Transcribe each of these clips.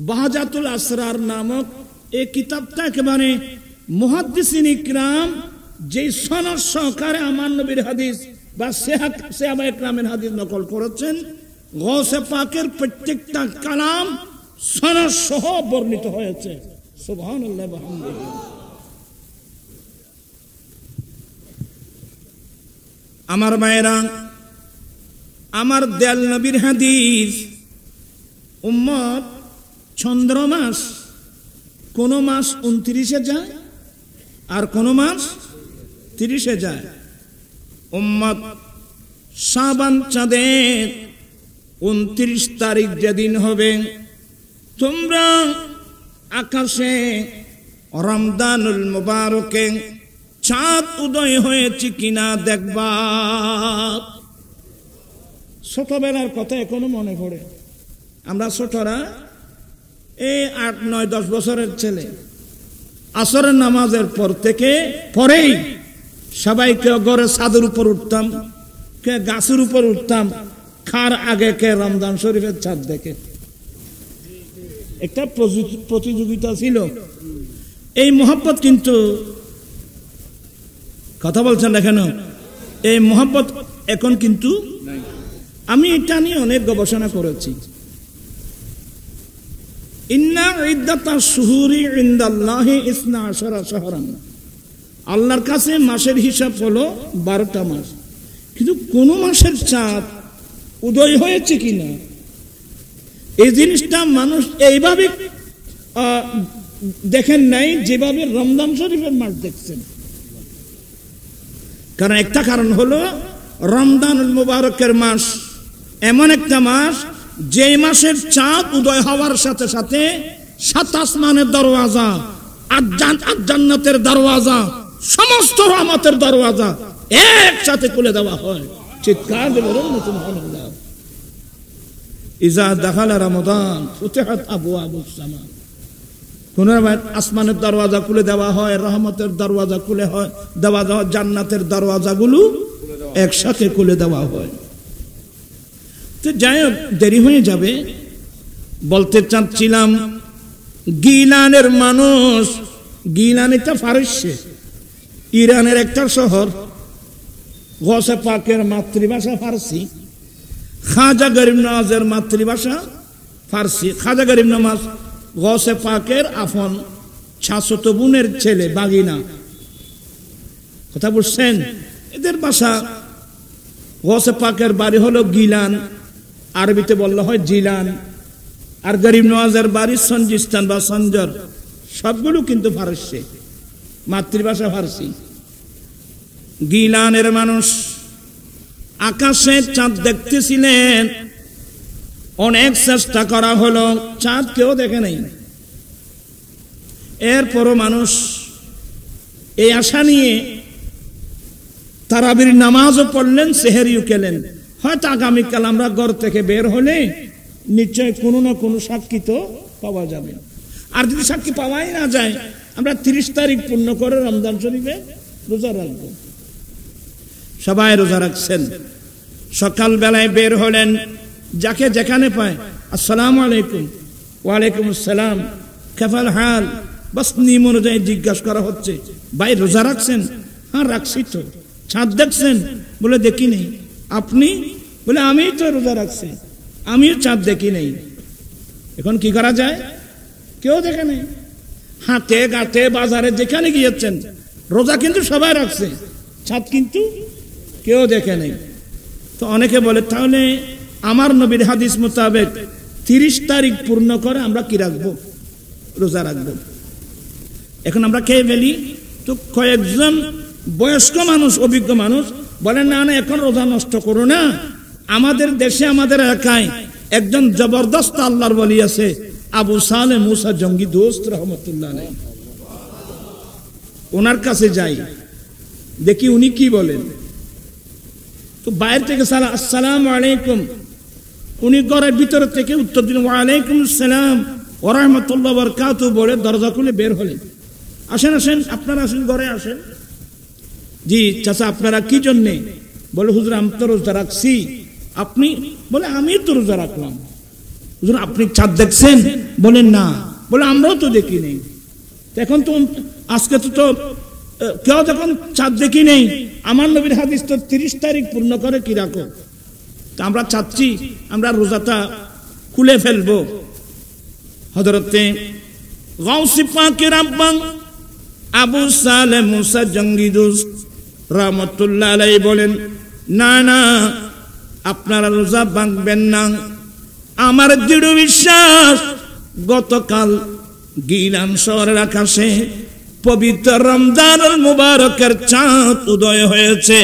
বাহাজাতুল আসরার নামক এই কিতাবটা একেবারে মুহাদ্দিসিন ইকরাম যে সনদ সহকারে আমার নবীর হাদিস বা সাহাবা ইকরামের হাদিস নকল করেছেন, গৌসে পাকের প্রত্যেকটা কালাম সনদ সহ বর্ণিত হয়েছে। সুবহানাল্লাহ ওয়া বিহামদিহি। আমার মায়েরা, আমার দয়াল নবীর হাদিস উম্মত চন্দ্রমাস কোন মাস 29-এ যায় আর কোন মাস 30-এ যায়। উম্মত শাবান চাঁদের 29 তারিখ যেদিন হবে, তোমরা আকাশে রমজানুল মুবারকে চাঁদ উদয় হয়েছে কিনা দেখবা। ছোটবেলার কথা এখনো মনে পড়ে। আমরা ছোটরা এই 8, 9, 10 বছরের ছেলে আসরের নামাজের পর থেকে পরেই সবাই কেউ ঘরে ছাদের উপর উঠতাম, কে গাছের উপর উঠতাম, খার আগে কে রমজান শরীফের চাঁদ দেখে। একটা প্রতিযোগিতা ছিল। এই মোহাব্বত কিন্তু, কথা বলছেন না কেন, এই মোহাব্বত এখন কিন্তু আমি এটা নিয়ে অনেক গবেষণা করেছি। ইন্না ইদ্দাতাশ শুহুরি ইনদাল্লাহি 12 শাহরান, আল্লাহর কাছে মাসের হিসাব হলো 12টা মাস, কিন্তু কোন মাসের চাঁদ উদয় হয়েছে কিনা এই জিনিসটা মানুষ এইভাবে দেখেন নাই যেভাবে রমজান শরীফের মাস দেখছেন। কারণ একটা কারণ হলো রমজানুল মুবারকের মাস এমন একটা মাস যে মাসের চাঁদ উদয় হওয়ার সাথে সাথে 7 আসমানের দরওয়াজা, 8 জান্নাতের দরওয়াজা, সমস্ত রহমতের দরওয়াজা একসাথে খুলে দেওয়া হয়। চিৎকার দিয়ে বলুন না সুবহানাল্লাহ। ইজা দাখালা রমাদান ফুতিহাত আবওয়াবুস সামা, পুনরায় আসমানের দরওয়াজা খুলে দেওয়া হয়, রহমতের দরওয়াজা খুলে দেওয়া হয়, জান্নাতের দরওয়াজাগুলো একসাথে খুলে দেওয়া হয়। তো যাই হোক, দেরি হয়ে যাবে। বলতে চাচ্ছিলাম, গিলানের মানুষ, গিলান একটা ফারস্যে, ইরানের একটা শহর। গৌসে পাকের মাতৃভাষা ফার্সি, খাজা গরিব নওয়াজের মাতৃভাষা ফার্সি। খাজা গরিব নওয়াজ গৌসে পাকের আপন শাশ্বত বোনের ছেলে, বাগিনা। কথা বুঝছেন? এদের ভাষা, গৌসে পাকের বাড়ি হলো গিলান, আরবিতে বললে হয় জিলান। আর গরিব নওয়াজের বাড়ি সঞ্জিস্তান বা সঞ্জর। সবগুলো কিন্তু ফারসি, মাতৃভাষা ফারসি। গিলানের মানুষ আকাশে চাঁদ দেখতেছিলেন, অনেক চেষ্টা করা হলো, চাঁদ কেউ দেখে নাই। এরপরও মানুষ এই আশা নিয়ে তারাবির নামাজও পড়লেন, সেহরিও খেলেন। হয়তো আগামীকাল আমরা ঘর থেকে বের হলে নিশ্চয় কোনো না কোনো সাক্ষী তো পাওয়া যাবে। আর যদি সাক্ষী পাওয়াই না যায়, আমরা 30 তারিখ পূর্ণ করে রমজান শরীফে রোজা রাখবো। সবাই রোজা রাখছেন। সকাল বেলায় বের হলেন, যাকে যেখানে পায় আসসালামু আলাইকুম, ওয়ালাইকুম আসসালাম, কেফাল হাল, বাস নিয়ম অনুযায়ী জিজ্ঞাসা করা হচ্ছে, ভাই রোজা রাখছেন? হ্যাঁ রাখছি তো। চাঁদ দেখছেন? বলে দেখি নেই। আপনি? বলে আমি তো রোজা রাখছি, আমিও চাঁদ দেখি নেই। এখন কি করা যায়? কেউ দেখে নেই। হাতে গাতে বাজারে যেখানে গিয়েছেন, রোজা কিন্তু সবাই রাখছে, চাঁদ কিন্তু কেউ দেখে নেই। তো অনেকে বলে, তাহলে আমার নবীর হাদিস মোতাবেক 30 তারিখ পূর্ণ করে আমরা কি রাখবো? রোজা রাখবো। এখন আমরা খেয়ে ফেলি। তো কয়েকজন বয়স্ক মানুষ, অভিজ্ঞ মানুষ বলেন, না না এখন রোজা নষ্ট করো না। আমাদের দেশে, আমাদের এলাকায় একজন জবরদস্ত আল্লাহর ওলি আছে, আবু সালে মুসা জঙ্গি দোস্ত রহমতুল্লাহ আলাইহি। ওনার কাছে যাই, দেখি উনি কি বলেন। তো বাইরে থেকে আসসালামু আলাইকুম, উনি ঘরের ভিতর থেকে উত্তর দিলেন ওয়ালাইকুম আসসালাম ওয়া রাহমাতুল্লাহি ওয়া বারাকাতুহু বলে দরজা খুলে বের হলেন। আসেন আসেন, আপনারা আসেন, ঘরে আসেন। জি চাচা, আপনারা কি জন্যে? বলে হুজুর আমি তো রোজা রাখছি। আপনি? বলে আমি তো রোজা রাখলাম। হুজুর আপনি চাঁদ দেখছেন? বলেন না। বলে আমরাও তো দেখি নেই। এখন তো আজকে তো কেউ যখন চাঁদ দেখি নেই, আমার নবীর হাদিস তো 30 তারিখ পূর্ণ করে কি রাখো। তা আমরা চাচ্ছি আমরা রোজাটা খুলে ফেলবো। হযরতে গাউসে পাকের আব্বা আবু সালেহ মুসা জঙ্গিদুস রাহমাতুল্লাহ আলাইহি বলেন, না না, আপনারা রোজা ভাঙবেন না। আমার দৃঢ় বিশ্বাস গতকাল গিলান শহরের আকাশে পবিত্র রমজানুল মুবারকের চাঁদ উদয় হয়েছে।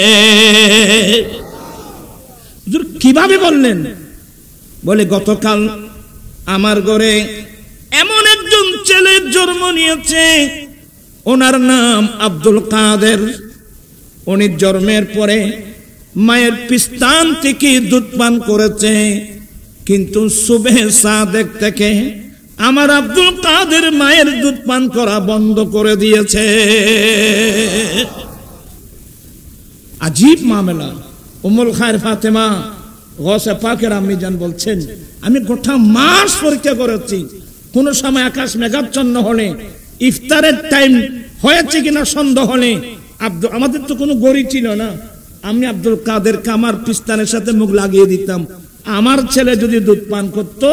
হুজুর কিভাবে বললেন? বলে গতকাল আমার ঘরে এমন একজন ছেলে জন্ম নিয়েছে, ওনার নাম আব্দুল কাদের। উনি জন্মের পরে মায়ের পিস্তান থেকে দুধ পান করেছে, কিন্তু সুবহ সাদেক থেকে আমার আব্দুল কাদের মায়ের দুধ পান করা বন্ধ করে দিয়েছে। আজীব মামলা। উম্মুল খায়ের ফাতেমা গৌসে পাকের আম্মি জান বলছেন, আমি গোটা মাস পরীক্ষা করেছি, কোন সময় আকাশ মেঘাচ্ছন্ন হলে, ইফতারের টাইম হয়েছে কিনা সন্দেহ হলে, আমাদের তো কোনো গড়ি ছিল না, আমি আব্দুল কাদের কামার পিস্তানের সাথে মুখ লাগিয়ে দিতাম। আমার ছেলে যদি দুধ পান করত,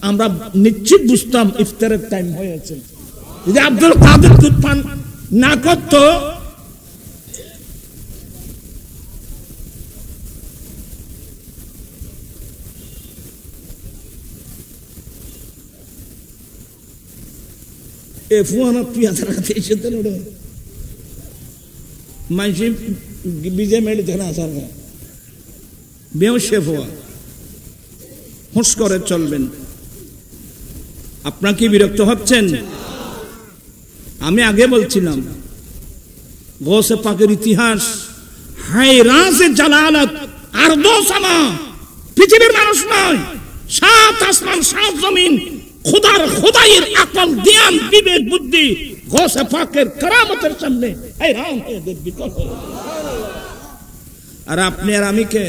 আমরা নিশ্চিত বুঝতাম ইফতারের টাইম হয়েছে। যদি আব্দুল কাদের দুধ পান না করত, এ ফুয়ানা পিয়াজ রাখতে এসে মাইসি বিজে মেরে দেনা আসার বেউসে ফুয়া হুঁশ করে চলবেন। আপনারা কি বিরক্ত হচ্ছেন? আমি আগে বলছিলাম গৌসে পাকের ইতিহাস হায় রাজে জালালত আরদো সামা, পৃথিবীর মানুষ নয়, সাত আসমান সাত জমিন, খোদার খোদাইয়ের আকল জ্ঞান বিবেক বুদ্ধি গৌসে পাকের কারামতের সামনে हैरान হয়ে বিকল হয়ে। আর আপনি আর আমি কে?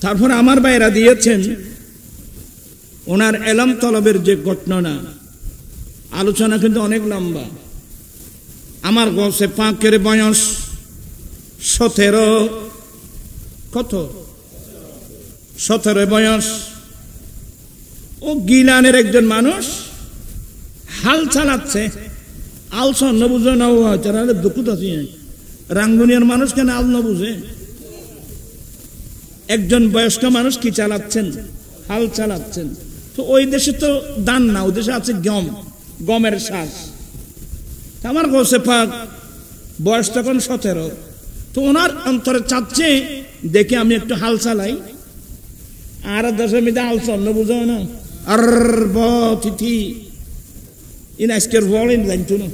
তারপর আমার ভাইরা দিয়েছেন ওনার এলম তলবের যে ঘটনা, আলোচনা কিন্তু অনেক লম্বা। আমার গৌসে পাকের বয়স 17, কত 17 বয়স। ও গিলানের একজন মানুষ হাল চালাচ্ছে, আলসন ন বুঝে না, দুঃখত আছি রাঙ্গুনিয়ার মানুষ কেন আল ন বুঝে? একজন বয়স্ক মানুষ কি চালাচ্ছেন? হাল চালাচ্ছেন। তো ওই দেশে তো দান না, ওই দেশে আছে গমের শ্বাস। আমার গৌসে পাক বয়স তখন 17। তো ওনার অন্তরে চাচ্ছে দেখে আমি একটু হাল চালাই। আর দেশের মধ্যে হাল চন্ন বুঝো না, আর তিথি ইন আজকের বল জানতো না,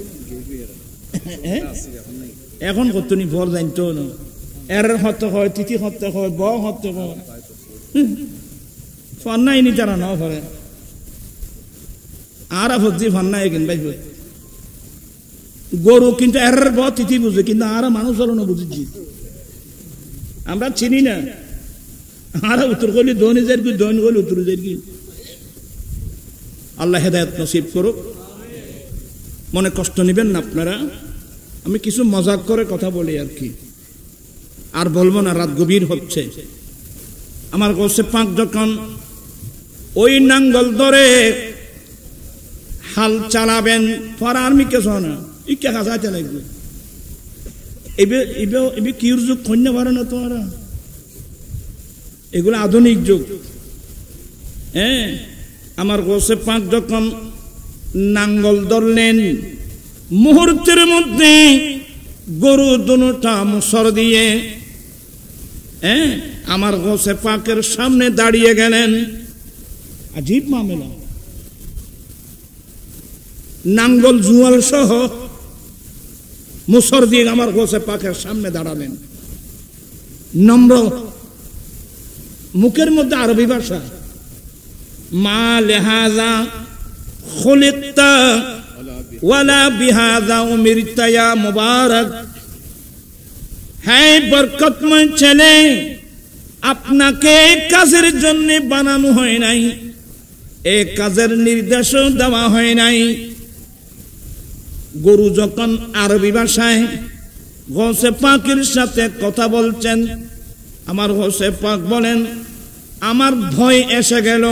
এখন কত নি বল জানতো না। এর হতে হয়, তিথি হতে হয়, ব হতে হয়, ফান্নাই নি তারা না পারে। আর ভর্তি ফান্নাই কিন ভাই গরু কিন্তু এর ব তিথি বুঝে, কিন্তু আর মানুষ হলো না বুঝেছি, আমরা চিনি না। আর উত্তর করলে দোনে যার কি, দোন করলে উত্তর যার কি। আল্লাহ হেদায়েত নসিব করুক। মনে কষ্ট নেবেন না আপনারা, আমি কিছু মজাক করে কথা বলি আর কি, আর বলবো না, রাত গভীর হচ্ছে। আমার গৌসে পাক যখন ওই নাঙ্গল ধরে হাল চালাবেন, পর আর্মি কে শোনা ইকে কাজা চালাইবে, এবে কির যুগ কন্যা পারে না তোমারা, এগুলো আধুনিক যুগ। হ্যাঁ, আমার গৌসে পাক যখন নাঙ্গল ধরলেন, মুহূর্তের মধ্যে গরু দুটা মুসর দিয়ে আমার গৌসে পাকের সামনে দাঁড়িয়ে গেলেন। আজীব মামলা। নাঙ্গল জুয়াল সহ মুসর দিয়ে আমার গৌসে পাকের সামনে দাঁড়ালেন। নম্র, মুখের মধ্যে আরবি ভাষা, মা লিহাজা খুলিকতা ওয়ালা বিহাজা উমিরতা ইয়া মুবারক। है बरकतमय चले আপনাকে কাজের জন্য বানানো হয় নাই, এই কাজের নির্দেশও দেওয়া হয় নাই। গরু যখন আরবি ভাষায় গৌসে পাকের সাথে কথা বলছেন, আমার গৌসে পাক বলেন, আমার ভয় এসে গেল,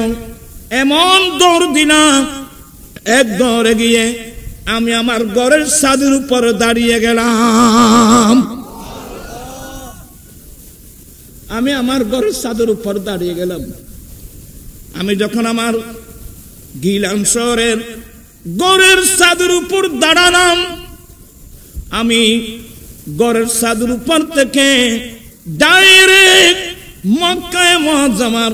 এমন দৌড় দিলাম, এক দৌড়ে গিয়ে আমি আমার ঘরের ছাদের উপর দাঁড়িয়ে গেলাম। আমি আমার ঘরের ছাদের উপর দাঁড়িয়ে গেলাম। আমি যখন আমার গিলান শহরের ঘরের ছাদের উপর দাঁড়ালাম, আমি ঘরের ছাদের উপর থেকে ডাইরেক্ট মক্কায়ে মুআজ্জামার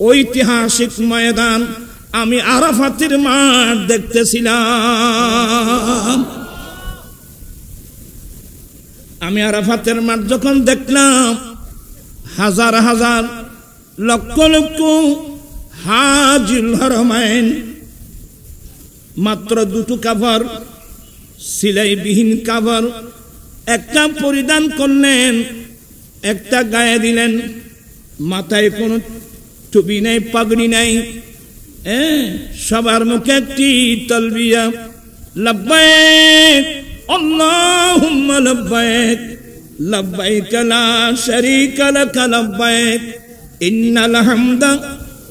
ঐতিহাসিক ময়দান, আমি আরাফাতের মাঠ দেখতেছিলাম। আমি আরাফাতের মাঠ যখন দেখলাম, হাজার হাজার লক্ষ লক্ষ হাজিল হরমাইন মাত্র দুটো কাপড়, সিলাইবিহীন কাপড় একটা পরিধান করলেন, একটা গায়ে দিলেন, মাথায় কোনো টুপি নেই, পাগড়ি নেই, সবার মুখে একটি তালবিয়া, লাব্বাইক আল্লাহুম্মা লাব্বাইক লাব্বাইক লা শারীকা লাক লাব্বাইক ইন্নাল হামদা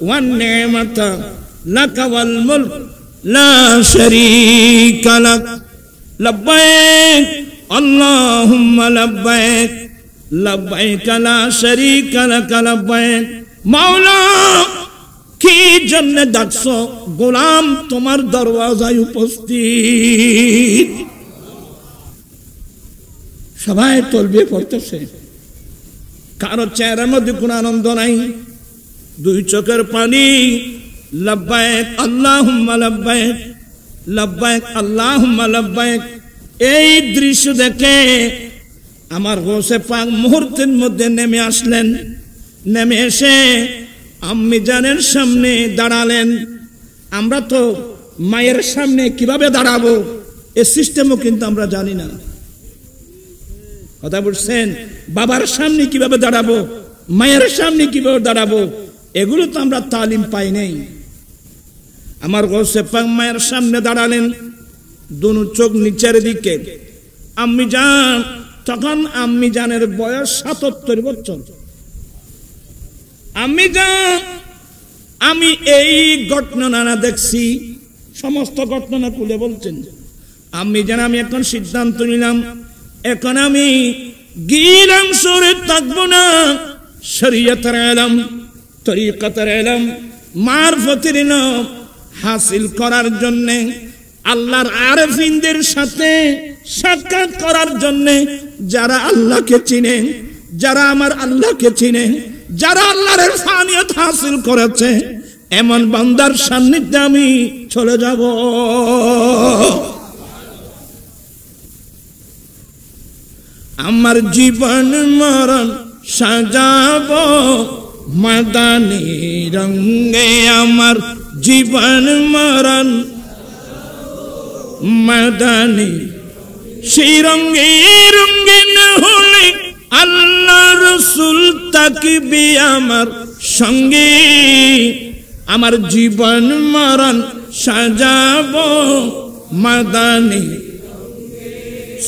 ওয়ান নি'মাতা লাক ওয়াল মুলক লা শারীকা লাক লাব্বাইক আল্লাহুম্মা লাব্বাইক লাব্বাইক লা শারীকা লাক লাব্বাইক। মাওলা, কি জন্য ডাকছো? গোলাম তোমার দরওয়াজায় উপস্থিত। সবাই তলবিয়ে পড়তেছে, কারো চেহারার মধ্যে কোনো আনন্দ নাই, দুই চোখের পানি। লাব্বাইক আল্লাহুম্মা লাব্বাইক লাব্বাইক আল্লাহুম্মা লাব্বাইক। এই দৃশ্য দেখে আমার গৌসে পাক মুহূর্তের মধ্যে নেমে আসলেন। নেমে এসে আম্মি জানের সামনে দাঁড়ালেন। আমরা তো মায়ের সামনে কিভাবে দাঁড়াবো এই সিস্টেমও কিন্তু আমরা জানি না। কথা বলছেন, বাবার সামনে কিভাবে দাঁড়াবো, মায়ের সামনে কিভাবে দাঁড়াবো, এগুলো তো আমরা তালিম পাই নাই। আমার গৌসে পাক মায়ের সামনে দাঁড়ালেন, দুনো চোখ নিচের দিকে। আম্মি জান, তখন আম্মি জানের বয়স ৭৭ বছর। আম্মি জান, আমি এই ঘটনা দেখছি, সমস্ত ঘটনা খুলে বলছেন। আম্মি জান, আমি এখন সিদ্ধান্ত নিলাম, এখন আমি গিলান শহরে থাকবো না। শরীয়তের ইলম, তরিকতের ইলম, মারফতের ইলম হাসিল করার জন্য, আল্লাহর আরেফিনদের সাথে সাক্ষাৎ করার জন্য, যারা আল্লাহকে চিনে, যারা আমার আল্লাহকে চিনে, যারা আল্লাহর ইরফানিয়ত হাসিল করেছে, এমন বান্দার সান্নিধ্যে আমি চলে যাব। আমার জীবন মরণ সাজাবো মাদানী রঙে, আমার জীবন মরণ মাদানী, সেই রঙে রঙিন হলে আল্লাহ রাসূল তাকবি আমার সঙ্গে। আমার জীবন মরণ সাজাবো মাদানী,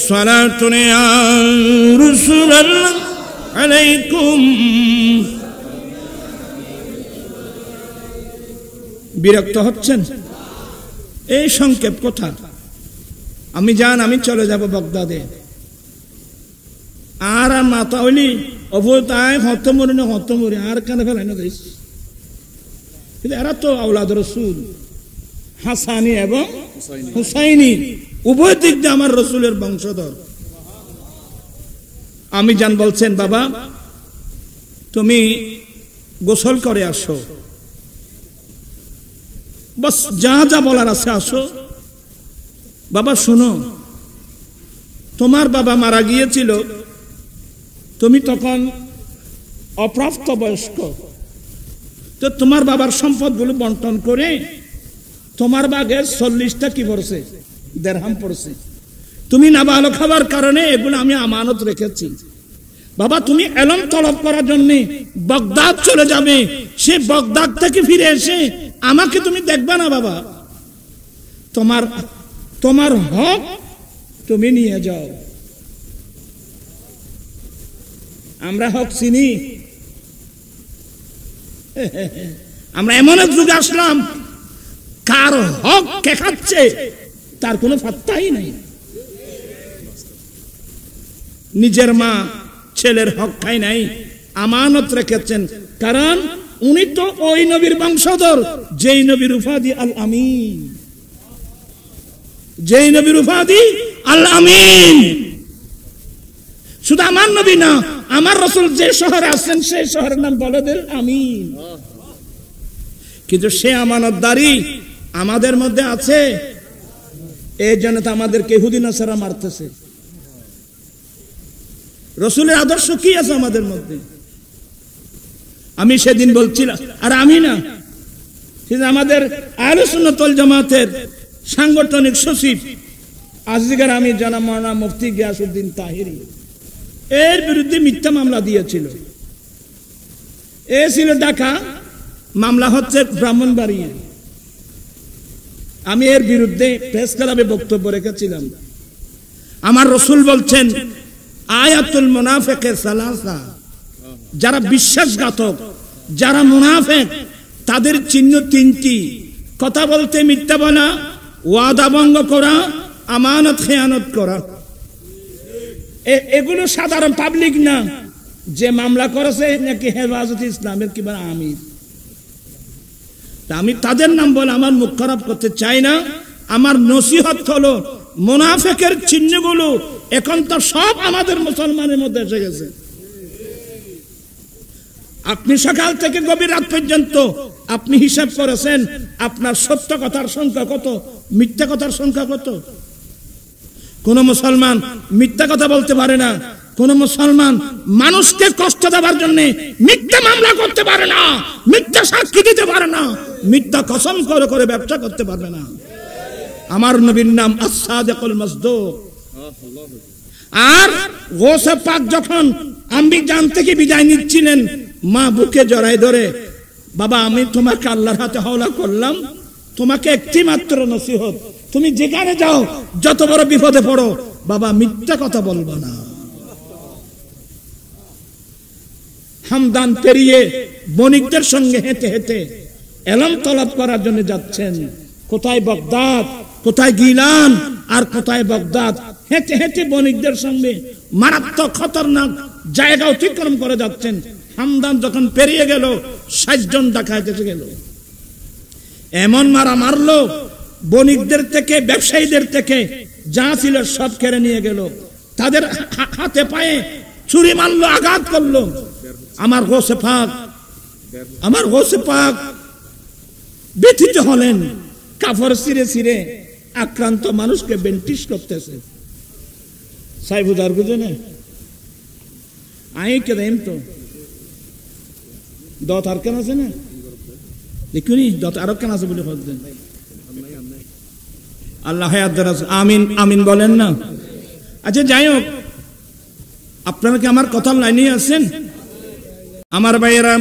সালাতুন ইয়া রাসূলুল্লাহ আলাইকুম। বিরক্ত হচ্ছেন? এই সংক্ষেপ কথা। আমি জান, আমি চলে যাব বাগদাদে। আর মাথা হইলি অবতায় হতমরি না হতমরি, আর কানে ফেলাই না যাইস। কিন্তু এরা তো আওলাদ রাসূল, হাসানি এবং হুসাইনি, উভয় দিক দিয়ে আমার রসুলের বংশধর। আমি জান বলছেন, বাবা তুমি গোসল করে আসো, বাস যা যা বলার আছে আসো। বাবা শোনো, তোমার বাবা মারা গিয়েছিল, তুমি তখন অপ্রাপ্ত বয়স্ক, তো তোমার বাবার সম্পদগুলো বন্টন করে তোমার ভাগে 40টা কি পড়ছে, দেরহাম পড়ছে। তুমি নাবালক হওয়ার কারণে এগুলো আমি আমানত রেখেছি। বাবা তুমি এলম তলব করার জন্য বাগদাদ চলে যাবে, সে বাগদাদ থেকে ফিরে এসে আমাকে তুমি দেখবে না বাবা, তোমার হক তুমি নিয়ে যাও। আমরা হক চিনি? আমরা এমন এক যুগে আসলাম কার হক কে খাচ্ছে তার কোনো পাত্তাই নাই। নিজের মা ছেলের হক খায় নাই, আমানত রেখেছেন, কারণ উনি তো ওই নবীর বংশধর যেই নবীর উপাধি আল আমিন, যেই নবীর উপাধি আল আমিন। শুধু আমার নবী না, আমার রাসূল যে শহরে আছেন সেই শহরের নাম বলে দেন আমিন। কিন্তু সে আমানতদারি আমাদের মধ্যে আছে, এই জন্য তো আমাদেরকে ইহুদি নাসারা মারতেছে। রাসূলের আদর্শ কি আছে আমাদের মধ্যে? আমি সেদিন বলছিলাম, আর আমি না, আমাদের আহলে সুন্নাত ওয়াল জামাতের সাংগঠনিক সচিব আজকের আমি জানা মাওলানা মুফতি গিয়াসউদ্দিন তাহিরি এর বিরুদ্ধে মিথ্যা মামলা দিয়েছিল। এ ছিল ঢাকা, মামলা হচ্ছে ব্রাহ্মণবাড়িয়া। আমি এর বিরুদ্ধে প্রেস ক্লাবে বক্তব্য রেখেছিলাম। আমার রাসূল বলছেন আয়াতুল মুনাফিকের সালাসা, যারা বিশ্বাসঘাতক, যারা মুনাফিক তাদের চিহ্ন তিনটি: কথা বলতে মিথ্যা বলা, ওয়াদা ভঙ্গ করা, আমানত খেয়ানত করা। এগুলো সাধারণ পাবলিক না, যে মামলা করেছে নাকি হেফাজতে ইসলামের কিংবা আমির। আমি তাদের নাম বলে আমার মুখ খারাপ করতে চাই না। আমার নসিহত হলো মুনাফিকের চিহ্নগুলো এখন তো সব আমাদের মুসলমানের মধ্যে এসে গেছে। আপনি সকাল থেকে গভীর রাত পর্যন্ত আপনি হিসাব করেছেন আপনার সত্য কথার সংখ্যা কত, মিথ্যা কথার সংখ্যা কত? কোন মুসলমান মিথ্যা কথা বলতে পারে না, কোন মুসলমান মানুষকে কষ্ট দেওয়ার জন্য মিথ্যা মামলা করতে পারে না, মিথ্যা সাক্ষী দিতে পারে না, মিথ্যা কসম করে করে ব্যবসা করতে পারবে না। আমার নবীর নাম আস-সাদিকুল মাসদুক। আর গৌসে পাক যখন আমি জান থেকে বিদায় নিচ্ছিলেন, মা বুকে জড়ায় ধরে, বাবা আমি তোমাকে আল্লাহর হাতে হাওলা করলাম, তোমাকে একটি মাত্র নসিহত, তুমি যেখানে যাও যত বড় বিপদে পড়ো বাবা মিথ্যা কথা বলবা না। হামদান পেরিয়ে বণিকদের সঙ্গে হেঁটে হেঁটে এলম তলব করার জন্য যাচ্ছেন। কোথায় বাগদাদ, কোথায় গিলান, আর কোথায় বাগদাদ। হেঁটে হেঁটে বণিকদের সঙ্গে মারাত্মক খতরনাক জায়গা অতিক্রম করে যাচ্ছেন। হামদান যখন পেরিয়ে গেল 60 জন ডাকাত এসে গেল, এমন মারা মারলো বণিকদের থেকে, ব্যবসায়ীদের থেকে যা ছিল সব কেড়ে নিয়ে গেল। তাদের হাতে পায়ে ছুরি মারলো, আঘাত করলো। আমার গৌসে পাক ব্যথিত হলেন। কাফড় ছিঁড়ে ছিঁড়ে আক্রান্ত মানুষকে বেন্টিশ করতেছে। সাইবুদার বুঝে না আই কে দেন তো দত আর কেন আছে না দেখুনি, দত আরো কেন আছে বলে বলতেন। আল্লাহ আমিন আমিন বলেন না। আচ্ছা যাই হোক, আপনারা কি আমার কথার লাইনে আছেন? আমার ভাইয়েরা,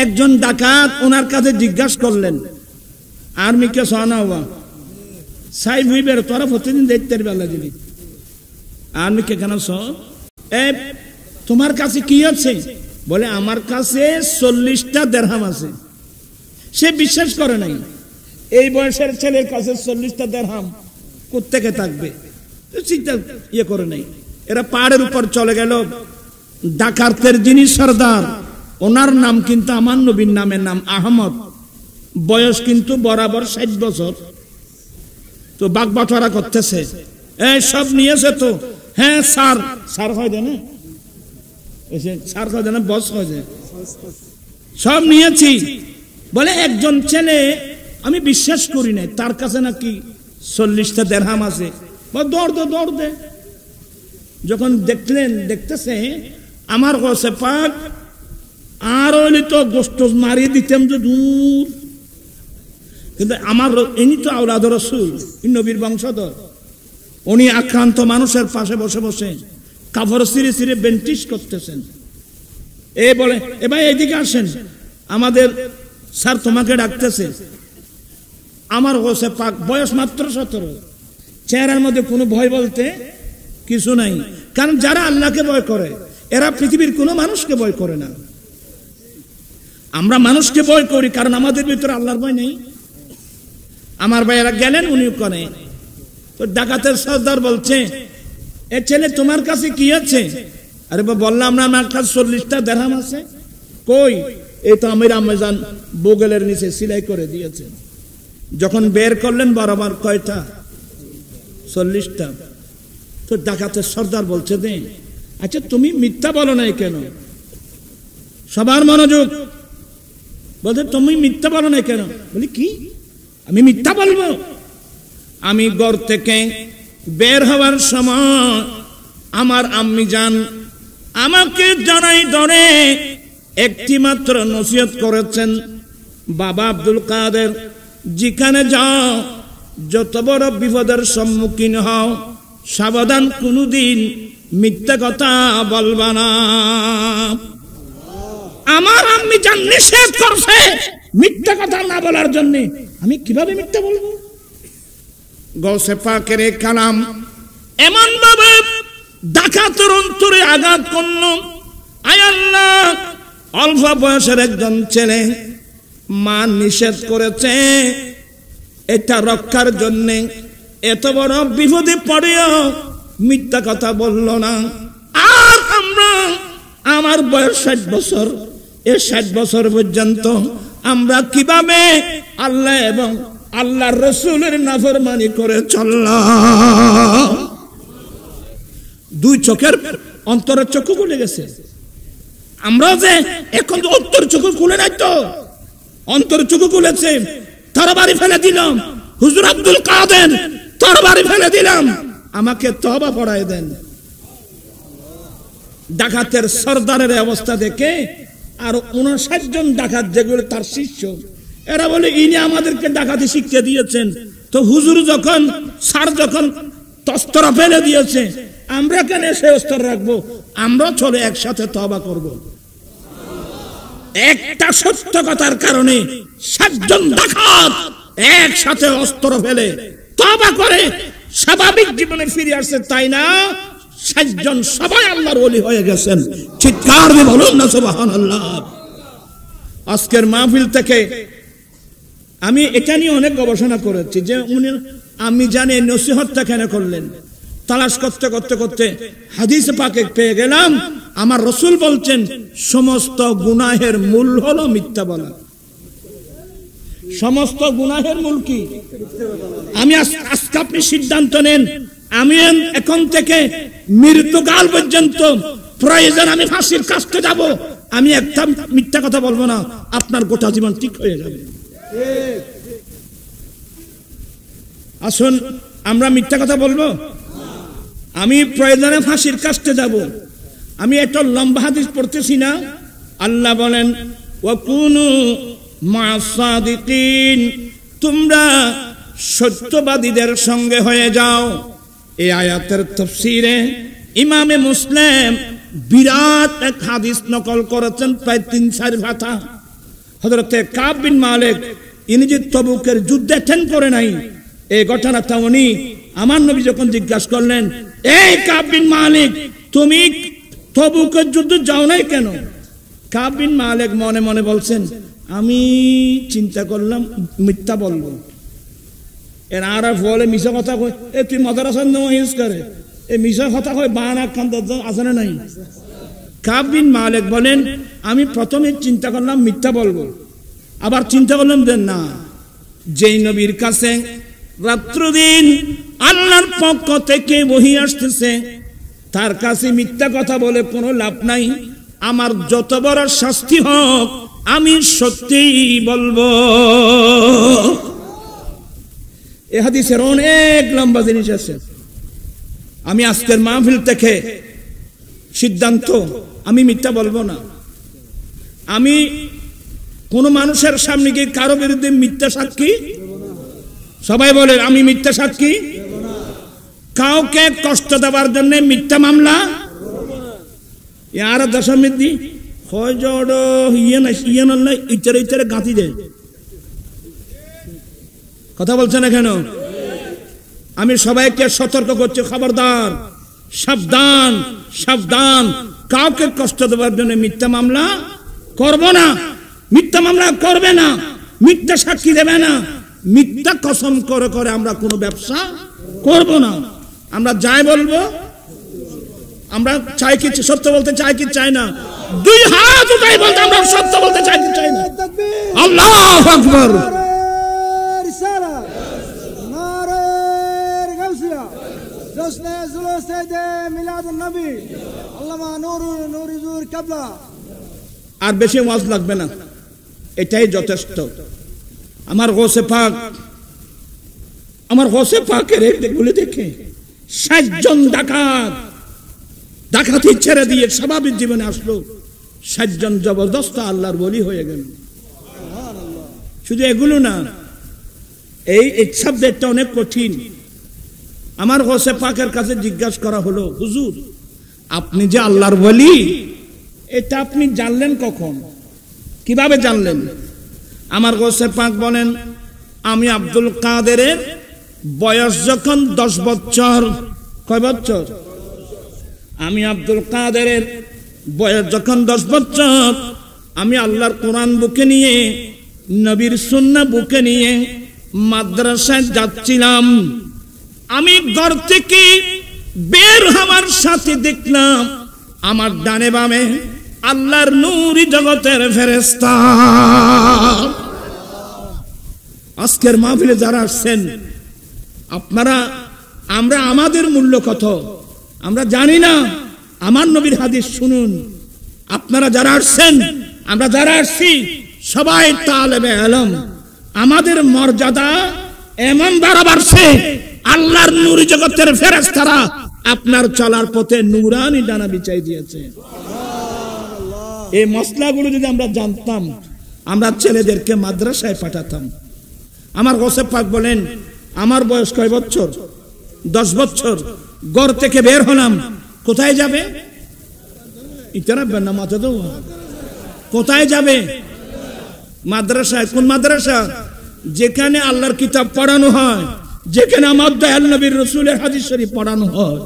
একজন ডাকাত ওনার কাছে জিজ্ঞাসা করলেন, আর্মি কে সোনা হওয়া সাইব হইবে তোরা প্রতিদিন দেখতে বেলা দিবি, আর্মি কে কেন তোমার কাছে কি আছে? বলে আমার কাছে 40টা দেরহাম আছে। সে বিশ্বাস করে নাই, এই বয়সের ছেলের কাছে 40টা দেরহাম কোত্থেকে থাকবে, চিন্তা ইয়ে করে নাই। এরা পাহাড়ের উপর চলে গেল। ডাকাতের যিনি সর্দার, ওনার নাম কিন্তু আমার নবীর নামের নাম আহমদ, বয়স কিন্তু বরাবর 60 বছর। তো বাগবাটোয়ারা করতেছে, সব নিয়েছে তো, হ্যাঁ স্যার, স্যার হয় না, স্যার হয় না, বস হয়, সব নিয়েছি। বলে একজন ছেলে আমি বিশ্বাস করি নাই, তার কাছে নাকি 40টা দেরহাম আছে। দৌড় দে। যখন দেখতেছে আমার গৌসে পাক আর হইলে তো গোস্ত মারিয়ে দিতাম যে দূর, কিন্তু আমার ইনি তো আওলাদ রাসূল, নবীর বংশধর, উনি আক্রান্ত মানুষের পাশে বসে বসে কাপড় ছিঁড়ে ছিঁড়ে বেন্টিশ করতেছেন। এ বলে, এ ভাই এইদিকে আসেন, আমাদের স্যার তোমাকে ডাকতেছে। আমার গোসে পাক, বয়স মাত্র 17, চেহারার মধ্যে কোনো ভয় বলতে কিছু নাই। কারণ যারা আল্লাহকে ভয় করে এরা পৃথিবীর কোনো মানুষকে ভয় করে না। আমরা মানুষকে ভয় করি কারণ আমাদের ভিতরে আল্লাহর ভয় নেই। আমার ভাইয়েরা গেলেন, উনি করে তো ডাকাতের সর্দার বলছে, এ ছেলে তোমার কাছে কি আছে? আরে বললাম না আমার কাছে 40টা দিরহাম আছে। কই? এই তো আমির আম্মাজান বগলের নিচে সেলাই করে দিয়েছে। যখন বের করলেন বরাবর কয়টা? 40টা। তো ডাকাতের সর্দার বলছে, দে, আচ্ছা তুমি মিথ্যা বলো নাই কেন? সবার মনোযোগ। বলছে তুমি মিথ্যা বলো নাই কেন? বলি কি আমি মিথ্যা বলবো? আমি ঘর থেকে বের হওয়ার সময় আমার আম্মি জান আমাকে জানাই ধরে একটি মাত্র নসিহত করেছেন, বাবা আব্দুল কাদের, যেখানে যাও যত বড় বিপদের সম্মুখীন হও সাবধান, কোনদিন মিথ্যা কথা বলবা না। আমার আম্মি জান নিষেধ করছে মিথ্যা কথা না বলার জন্য, আমি কিভাবে মিথ্যা বলবো? গৌসে পাকের কালাম এমন ভাবে ডাকাতের অন্তরে আঘাত করল। আয় আল্লাহ, অল্প বয়সের একজন ছেলে, মা নিষেধ করেছে, এটা রক্ষার জন্য এত বড় বিপদে পড়েও মিথ্যা কথা বলল না। আর আমরা, আমার বয়স 60 বছর, এই 60 বছর পর্যন্ত আমরা কিভাবে আল্লাহ এবং আল্লাহর রাসূলের নাফরমানি করে চললাম? 2 চোখের অন্তরের চক্ষু খুলে গেছে। আমরা যে এখন অন্তর চক্ষু খুলে নাই, তো অন্তর চক্ষু খুলেছে, তরবারি ফেলে দিলাম। হুজুর আব্দুল কাদের, তরবারি ফেলে দিলাম, আমাকে তওবা পড়ায় দেন। ডাকাতের সর্দারের অবস্থা দেখে আর 59 জন ডাকাত যেগুলো তার শিষ্য, এরা বলে ইনি আমাদেরকে ডাকাতি শিক্ষা দিয়েছেন, তো হুজুর যখন, স্যার যখন অস্ত্র ফেলে দিয়েছে, আমরা কেন সে অস্ত্র রাখবো? আমরা চলে একসাথে তওবা করব। একটা সত্য কথার কারণে 7 জন ডাকাত একসাথে অস্ত্র ফেলে তওবা করে স্বাভাবিক জীবনে ফিরে আসছে, তাই না? 7 জন সবাই আল্লাহর ওলি হয়ে গেছেন। চিৎকার দিয়ে বলুন না সুবহানাল্লাহ। আজকের মাহফিল থেকে আমি এটা নিয়ে অনেক গবেষণা করেছি যে আমি জানি নসিহতটা কেন করলেন। তালাশ করতে করতে করতে হাদিস পাকে পেয়ে গেলাম, আমার রাসূল বলছেন সমস্ত গুনাহের মূল হলো মিথ্যা বলা। সমস্ত গুনাহের মূল কি? আমি আজকে আপনি সিদ্ধান্ত নেন, আমি এখন থেকে মৃত্যুকাল পর্যন্ত প্রয়োজন আমি ফাঁসির কাস্টে যাব, আমি একটা মিথ্যা কথা বলবো না, আপনার গোটা জীবন ঠিক হয়ে যাবে। আসুন আমরা মিথ্যা কথা বলবো? আমি প্রয়োজনে ফাঁসির কাস্টে যাব। আমি একটা লম্বা হাদিস পড়তেছি না, আল্লাহ বলেন ওয়াকুনু মা'আস সাদিকিন, তোমরা সত্যবাদীদের সঙ্গে হয়ে যাও। এই আয়াতের তাফসীরে ইমামে মুসলিম বিরাট এক হাদিস নকল করেছেন, প্রায় 3-4 পাতা। হযরতে কাব বিন মালিক, ইনি যে তবুকের যুদ্ধে অ্যাটেন্ড করে নাই, এই ঘটনাটা উনি আমার নবী যখন জিজ্ঞাসা করলেন, এই কাব বিন মালিক, তুমি তবুকের যুদ্ধে যাও নাই কেন? কাব বিন মালিক মনে মনে বলছেন, আমি চিন্তা করলাম মিথ্যা বলবো। এর আর বলে মিশা কথা কয়, এ তুই মাদ্রাসার নাম ইউজ করে, এই মিশা কথা কয় বানা খান আছে না নাই? কাব বিন মালিক বলেন, আমি প্রথমে চিন্তা করলাম মিথ্যা বলবো, আবার চিন্তা করলাম যে না, যেই নবীর কাছে রাত্র দিন আল্লাহর পক্ষ থেকে ওহী আসতেছে, তার কাছে মিথ্যা কথা বলে কোনো লাভ নাই, আমার যত বড় শাস্তি হোক আমি সত্যি বলবো। এই হাদিসের অনেক লম্বা জিনিস আছে। আমি আজকের মাহফিল থেকে সিদ্ধান্ত, আমি মিথ্যা বলবো না। আমি কোন মানুষের সামনে গিয়ে কারো বিরুদ্ধে মিথ্যা সাক্ষী, সবাই বলে আমি মিথ্যা সাক্ষী, কাউকে কষ্ট দেওয়ার জন্য মিথ্যা মামলা ইয়ার দশমিদি হয় জড় ইয়ে নয় ইচ্ছারে ইচ্ছারে গাঁথি দেয়। কথা বলছেন না কেন? আমি সবাইকে সতর্ক করছি, খবরদার, সাবধান সাবধান, কাউকে কষ্ট দেওয়ার জন্য মিথ্যা মামলা করব না, মিথ্যা মামলা করবে না, মিথ্যা সাক্ষী দেবে না, মিথ্যা কসম করে করে আমরা কোনো ব্যবসা করব না। আমরা যাই বলবো, আমরা চাই কি সত্য বলতে চাই কি চাই না? দুই হাত উঠাই বলতে আমরা সত্য বলতে চাই কি চাই না? আল্লাহু আকবার। আর বেশি ওয়াজ লাগবে না, এটাই যথেষ্ট। আমার গৌসে পাক, আমার গৌসে পাকের এগুলো দেখে 60 জন ডাকাতি ছেড়ে দিয়ে স্বাভাবিক জীবনে আসলো, 60 জন জবরদস্ত আল্লাহর ওলি হয়ে গেল। শুধু এগুলো না, এই সাবজেক্টটা অনেক কঠিন। আমার গৌসে পাকের কাছে জিজ্ঞাসা করা হলো, হুজুর আপনি যে আল্লাহর ওলি, এটা আপনি জানলেন কখন, কিভাবে জানলেন? আমার গৌসে পাক বলেন, আমি আব্দুল কাদেরের বয়স যখন 10 বছর, কয় বছর? আমি আব্দুল কাদেরের বয়স যখন 10 বছর, আমি আল্লাহর কোরআন বুকে নিয়ে, নবীর সুন্নাহ বুকে নিয়ে মাদ্রাসায় যাচ্ছিলাম। আমি ঘর থেকে বের হওয়ার সাথে দেখলাম আমার ডানে বামে আল্লাহর নূরি জগতের ফেরেশতা। আজকের মাহফিলে যারা আসছেন আপনারা, আমরা আমাদের মূল্য কত আমরা জানি না। আমার নবীর হাদিস শুনুন। আপনারা যারা আসছেন, আমরা যারা আসছি, সবাই তালেবে ইলম। আমাদের মর্যাদা এমন বাড়ছে, আল্লাহর নূরি জগতের ফেরেশতারা আপনার চলার পথে নূরানি ডানা বিছাই দিয়েছে। এই মসলাগুলো যদি আমরা জানতাম, আমরা ছেলেদেরকে মাদ্রাসায় পাঠাতাম। আমার গৌসে পাক বলেন, আমার বয়স কয় বছর? 10 বছর। ঘর থেকে বের হলাম, কোথায় যাবে? ইতারাবেন না মাথা তো, কোথায় যাবে? মাদ্রাসায়। কোন মাদ্রাসা? যেখানে আল্লাহর কিতাব পড়ানো হয়, যেখানে আমার দয়াল নবীর রাসূলের হাদিস শরীফ পড়ানো হয়।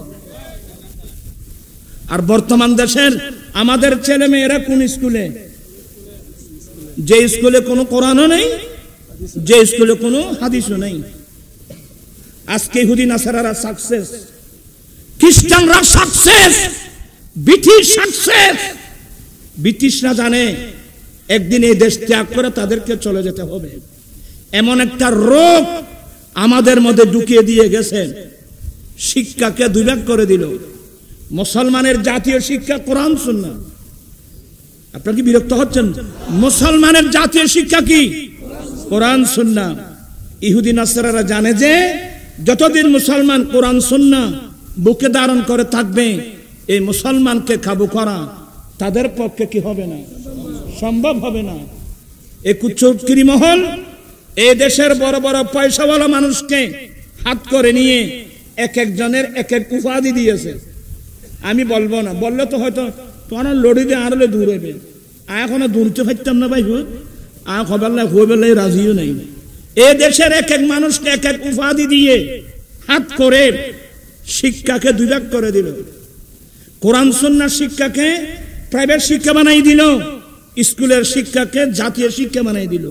আর বর্তমান দেশের আমাদের ছেলে মেয়েরা কোন স্কুলে? যে স্কুলে কোনো কোরআনও নেই, যে স্কুলে কোনো হাদিসও নেই। আজকে ইহুদি নাসারারা সাকসেস, খ্রিস্টানরা সাকসেস, ব্রিটিশ সাকসেস। ব্রিটিশরা জানে একদিন এই দেশ ত্যাগ করে তাদেরকে চলে যেতে হবে। এমন একটা রোগ আমাদের মধ্যে ঢুকিয়ে দিয়ে গেছে, শিক্ষাকে দুই ভাগ করে দিল। মুসলমানের জাতীয় শিক্ষা কোরআন সুন্নাহ। আপনারা কি বিরক্ত হচ্ছেন? মুসলমানের জাতীয় শিক্ষা কি? কোরআন সুন্নাহ। ইহুদি নাসারারা জানে যে যতদিন মুসলমান কোরআন সুন্নাহ বুকে ধারণ করে থাকবে, এই মুসলমানকে কাবু করা তাদের পক্ষে কি হবে না, সম্ভব হবে না। এই কুচক্রি মহল এই দেশের বড় বড় পয়সাওয়ালা মানুষকে হাত করে নিয়ে এক একজনের এক এক উপাধি দিয়েছে। আমি বলবো না, বললে তো হয়তো তোমার লড়ি দিয়ে আরলে দূর হবে। এখনো দূরতে পারতাম না ভাই, খবর হয়ে রাজিও নেই। এ দেশের এক এক মানুষকে এক এক উপাধি দিয়ে হাত করে শিক্ষাকে দুই ভাগ করে দিল। কোরআন সুন্নাহ শিক্ষাকে প্রাইভেট শিক্ষা বানাই দিল, স্কুলের শিক্ষাকে জাতীয় শিক্ষা বানাই দিল।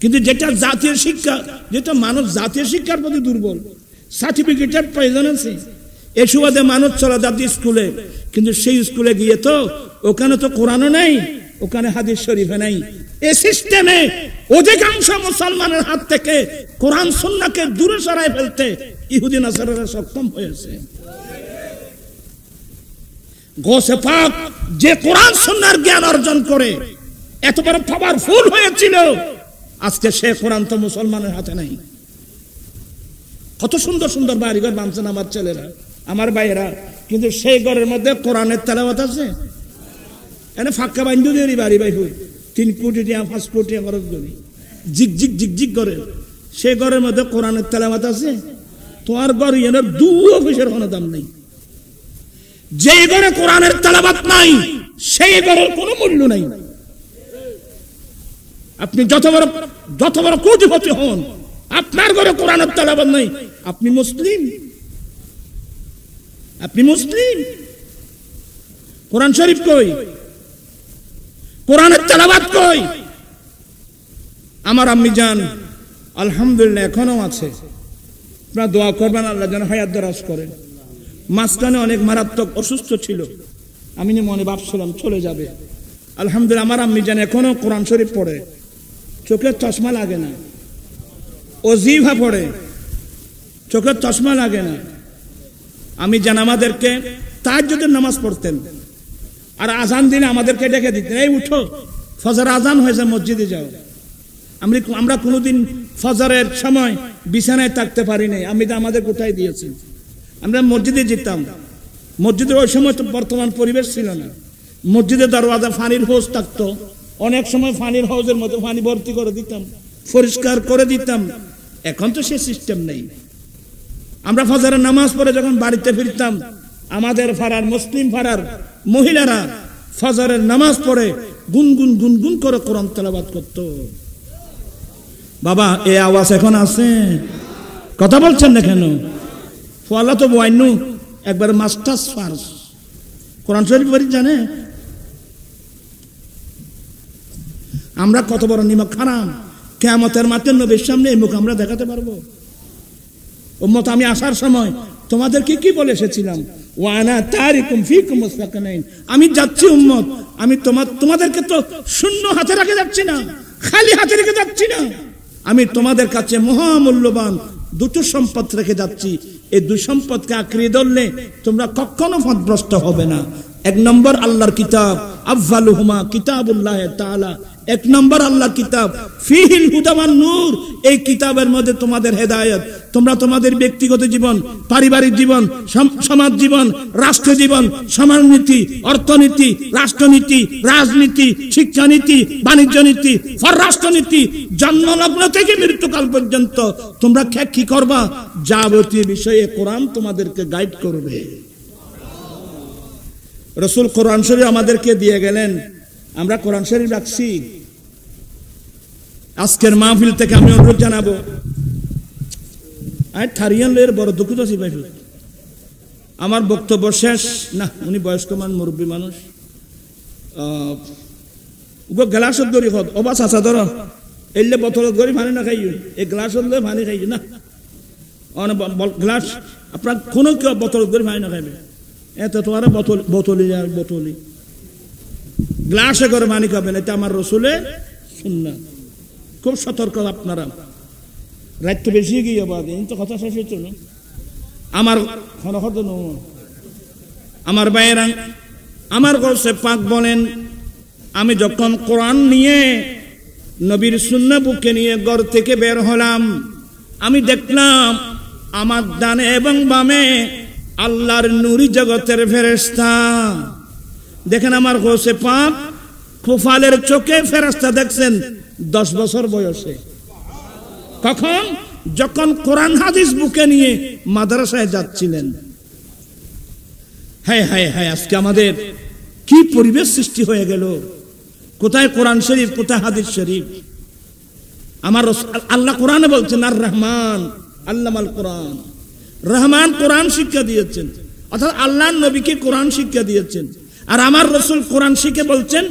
কিন্তু যেটা জাতীয় শিক্ষা, যেটা মানুষ জাতীয় শিক্ষার প্রতি দুর্বল, সার্টিফিকেটের প্রয়োজন আছে, এ সুবাদে মানুষ চলে যাচ্ছে স্কুলে, কিন্তু সেই স্কুলে গিয়ে তো ওখানে তো কোরআনও নেই, ওখানে হাদিস শরীফে নেই। এই সিস্টেমে অধিকাংশ মুসলমানের হাত থেকে কোরআন সুন্নাহকে দূরে সরাই ফেলতে ইহুদি নাসারারা সক্ষম হয়েছে। গৌসে পাক যে কোরআন সুন্নাহর জ্ঞান অর্জন করে এত বড় পাওয়ারফুল হয়েছিল, আজকে সে কোরআন তো মুসলমানের হাতে নাই। কত সুন্দর সুন্দর বাড়িঘর বানছেন আমার ছেলেরা, আমার ভাইয়েরা, কিন্তু সেই ঘরের মধ্যে কোরআনের তেলাওয়াত আছে? এনে ফাঁকা বান্ধু দিয়ে বাড়ি বাই হই 3 কোটি টাকা 5 কোটি খরচ করি, জিগ জিগ জিগ জিগ করে, সেই ঘরের মধ্যে কোরআনের তেলাওয়াত আছে? তোর ঘর এর 2 অফিসের কোনো দাম নেই। যে ঘরে কোরআনের তেলাওয়াত নাই সেই ঘরের কোনো মূল্য নাই। আপনি যত বড় কোটিপতি হন, আপনার ঘরে কোরআনের তেলাওয়াত নাই, আপনি মুসলিম? আপনি মুসলিম? কোরআন শরীফ কই? কোরআনের তেলাওয়াত কই? আমার আম্মি জান আলহামদুলিল্লাহ এখনো আছে, আপনারা দোয়া করবেন আল্লাহ যেন হায়াত দরাজ করেন। মাঝখানে অনেক মারাত্মক অসুস্থ ছিল, আমি মনে ভাবছিলাম চলে যাবে। আলহামদুলিল্লাহ আমার আম্মি জান এখনো কোরআন শরীফ পড়ে, চোখের চশমা লাগে না। ওজিফা পড়ে, চোখের চশমা লাগে না। আমি জান আমাদেরকে তাহাজ্জুদের নামাজ পড়তেন, আর আজান দিলে আমাদেরকে ডেকে দিতেন, এই উঠো ফজর আজান হয়েছে মসজিদে যাও। আমরা কোনোদিন ফজরের সময় বিছানায় থাকতে পারি নাই, আমি তো আমাদের কোথায় দিয়েছি। আমরা মসজিদে যেতাম, মসজিদের ওই সময় তো বর্তমান পরিবেশ ছিল না। মসজিদের দরওয়াজা পানির হোজ থাকতো, অনেক সময় পানির হাউজের মধ্যে পানি ভর্তি করে দিতাম, পরিষ্কার করে দিতাম। এখন তো সে সিস্টেম নেই। আমরা ফজরের নামাজ পড়ে যখন বাড়িতে ফিরতাম, আমাদের পাড়ার মুসলিম পাড়ার মহিলারা ফজরের নামাজ পড়ে গুনগুন গুনগুন করে কোরআন তেলাওয়াত করত। বাবা এই আওয়াজ এখন আছে? কথা বলছেন না কেন? ফলা তো বয়ান্নু একবার মাস্টার্স ফার্স কোরআন শরীফ পড়ি জানে। আমরা কত বড় নিমক খারাম, কিয়ামতের মাঠে নবীর সামনে এই মুখ আমরা দেখাতে পারবো? উম্মত আমি আসার সময় তোমাদেরকে কি বলে এসেছিলাম? ওয়ানা তারিকুম ফিকুম মুসতাকিনাইন, আমি যাচ্ছি উম্মত, আমি তোমাদেরকে তো শূন্য হাতে রেখে যাচ্ছি না, খালি হাতে রেখে যাচ্ছি না, আমি তোমাদের কাছে মহামূল্যবান 2টো সম্পদ রেখে যাচ্ছি। এই 2 সম্পদকে আঁকড়িয়ে ধরলে তোমরা কখনো পথভ্রষ্ট হবে না। 1 নম্বর আল্লাহর কিতাব, আফজালুহুমা কিতাবুল্লাহ তাআলা। 1 নম্বর আল্লাহর কিতাব, ফিহিল হুদা ওয়ান নূর। এই কিতাবের মধ্যে তোমাদের হেদায়েত, তোমরা তোমাদের ব্যক্তিগত জীবন, পারিবারিক জীবন, সমাজ জীবন, রাষ্ট্র জীবন, সমাজনীতি, অর্থনীতি, রাষ্ট্রনীতি, রাজনীতি, শিক্ষানীতি, বাণিজ্য নীতি, পররাষ্ট্রনীতি, জন্মলগ্ন থেকে মৃত্যুকাল পর্যন্ত তোমরা কি করবা, যাবতীয় বিষয়ে কোরআন তোমাদেরকে গাইড করবে। রাসূল কোরআন শরীফ আমাদেরকে দিয়ে গেলেন, আমরা কোরআন শরীফ রাখছি। আজকের মাহফিল থেকে আমি অনুরোধ জানাবো, থারিয়ানের বড় দুঃখিত আছি ভাই, আমার বক্তব্য শেষ না, উনি বয়স্ক মানুষ, মুরব্বী মানুষ, গ্লাসত গড়ি হত অবাস আসা ধর এলে বোতলত গড়ি পানি না খাই, এই গ্লাসত লৈ পানি খাই না, গ্লাস আপনার কোনো কেউ বোতলত গড়ি পানি না খাইবে, এত তো আর বোতলি বোতলি গ্লাসে করে পানি খাবেন, এটা আমার রসুলে সুন্নাত। খুব সতর্ক আপনারা, রাত তো বেশি গিয়ে তো কথা শেষ হইতো না। আমার আমার ভাইয়েরা, আমার গৌসে পাক বলেন, আমি যখন কোরআন নিয়ে নবীর সুন্নাহ বুকে নিয়ে ঘর থেকে বের হলাম, আমি দেখলাম আমার ডানে এবং বামে আল্লাহর নূরি জগতের ফেরেশতা। দেখেন আমার গৌসে পাক খোফালের চোখে ফেরেশতা দেখছেন 10 বছর বয়সে। কখন? যখন কোরআন হাদিস বুকে নিয়ে মাদ্রাসায় যাচ্ছিলেন। হ্যাঁ হ্যাঁ হ্যাঁ, আজকে আমাদের কি পরিবেশ সৃষ্টি হয়ে গেল, কোথায় কোরআন শরীফ, কোথায় হাদিস শরীফ। আমার আল্লাহ কোরআনে বলছেন, আর রহমান আল্লামাল কোরআন, রহমান কোরআন শিক্ষা দিয়েছেন, অর্থাৎ আল্লাহর নবীকে কোরআন শিক্ষা দিয়েছেন। আর আমার রাসূল কোরআন শিখে বলছেন,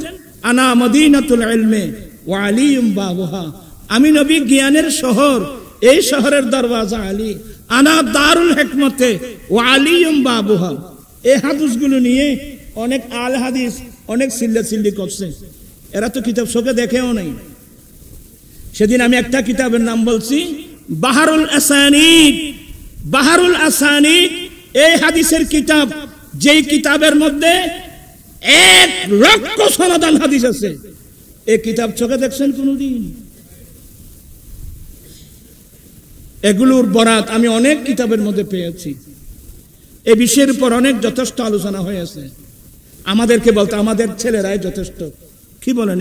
আনা মদিনাতুল ইলমে ওয়া আলিয়ুম বাবুহা, আমি নবী জ্ঞানের শহর, এই শহরের দরওয়াজা আলী। আনা দারুল হিকমতে ওয়া আলিয়ুম বাবুহা। এই হাদিসগুলো নিয়ে অনেক আল হাদিস অনেক চিল্লাচিল্লি করছে, এরা তো কিতাব চোখে দেখেও নাই। সেদিন আমি একটা কিতাবের নাম বলছি, বাহারুল আসানিদ। বাহারুল আসানিদ এই হাদিসের কিতাব, যেই কিতাবের মধ্যে 1 লক্ষ সনদান হাদিস আছে। এই কিতাব চোখে দেখছেন কোনদিন? এগুলোর বরাত আমি অনেক কিতাবের মধ্যে পেয়েছি। এই বিষয়ের উপর অনেক যথেষ্ট আলোচনা হয়েছে। আমাদেরকে বলতে আমাদের ছেলেরাই যথেষ্ট, কি বলেন?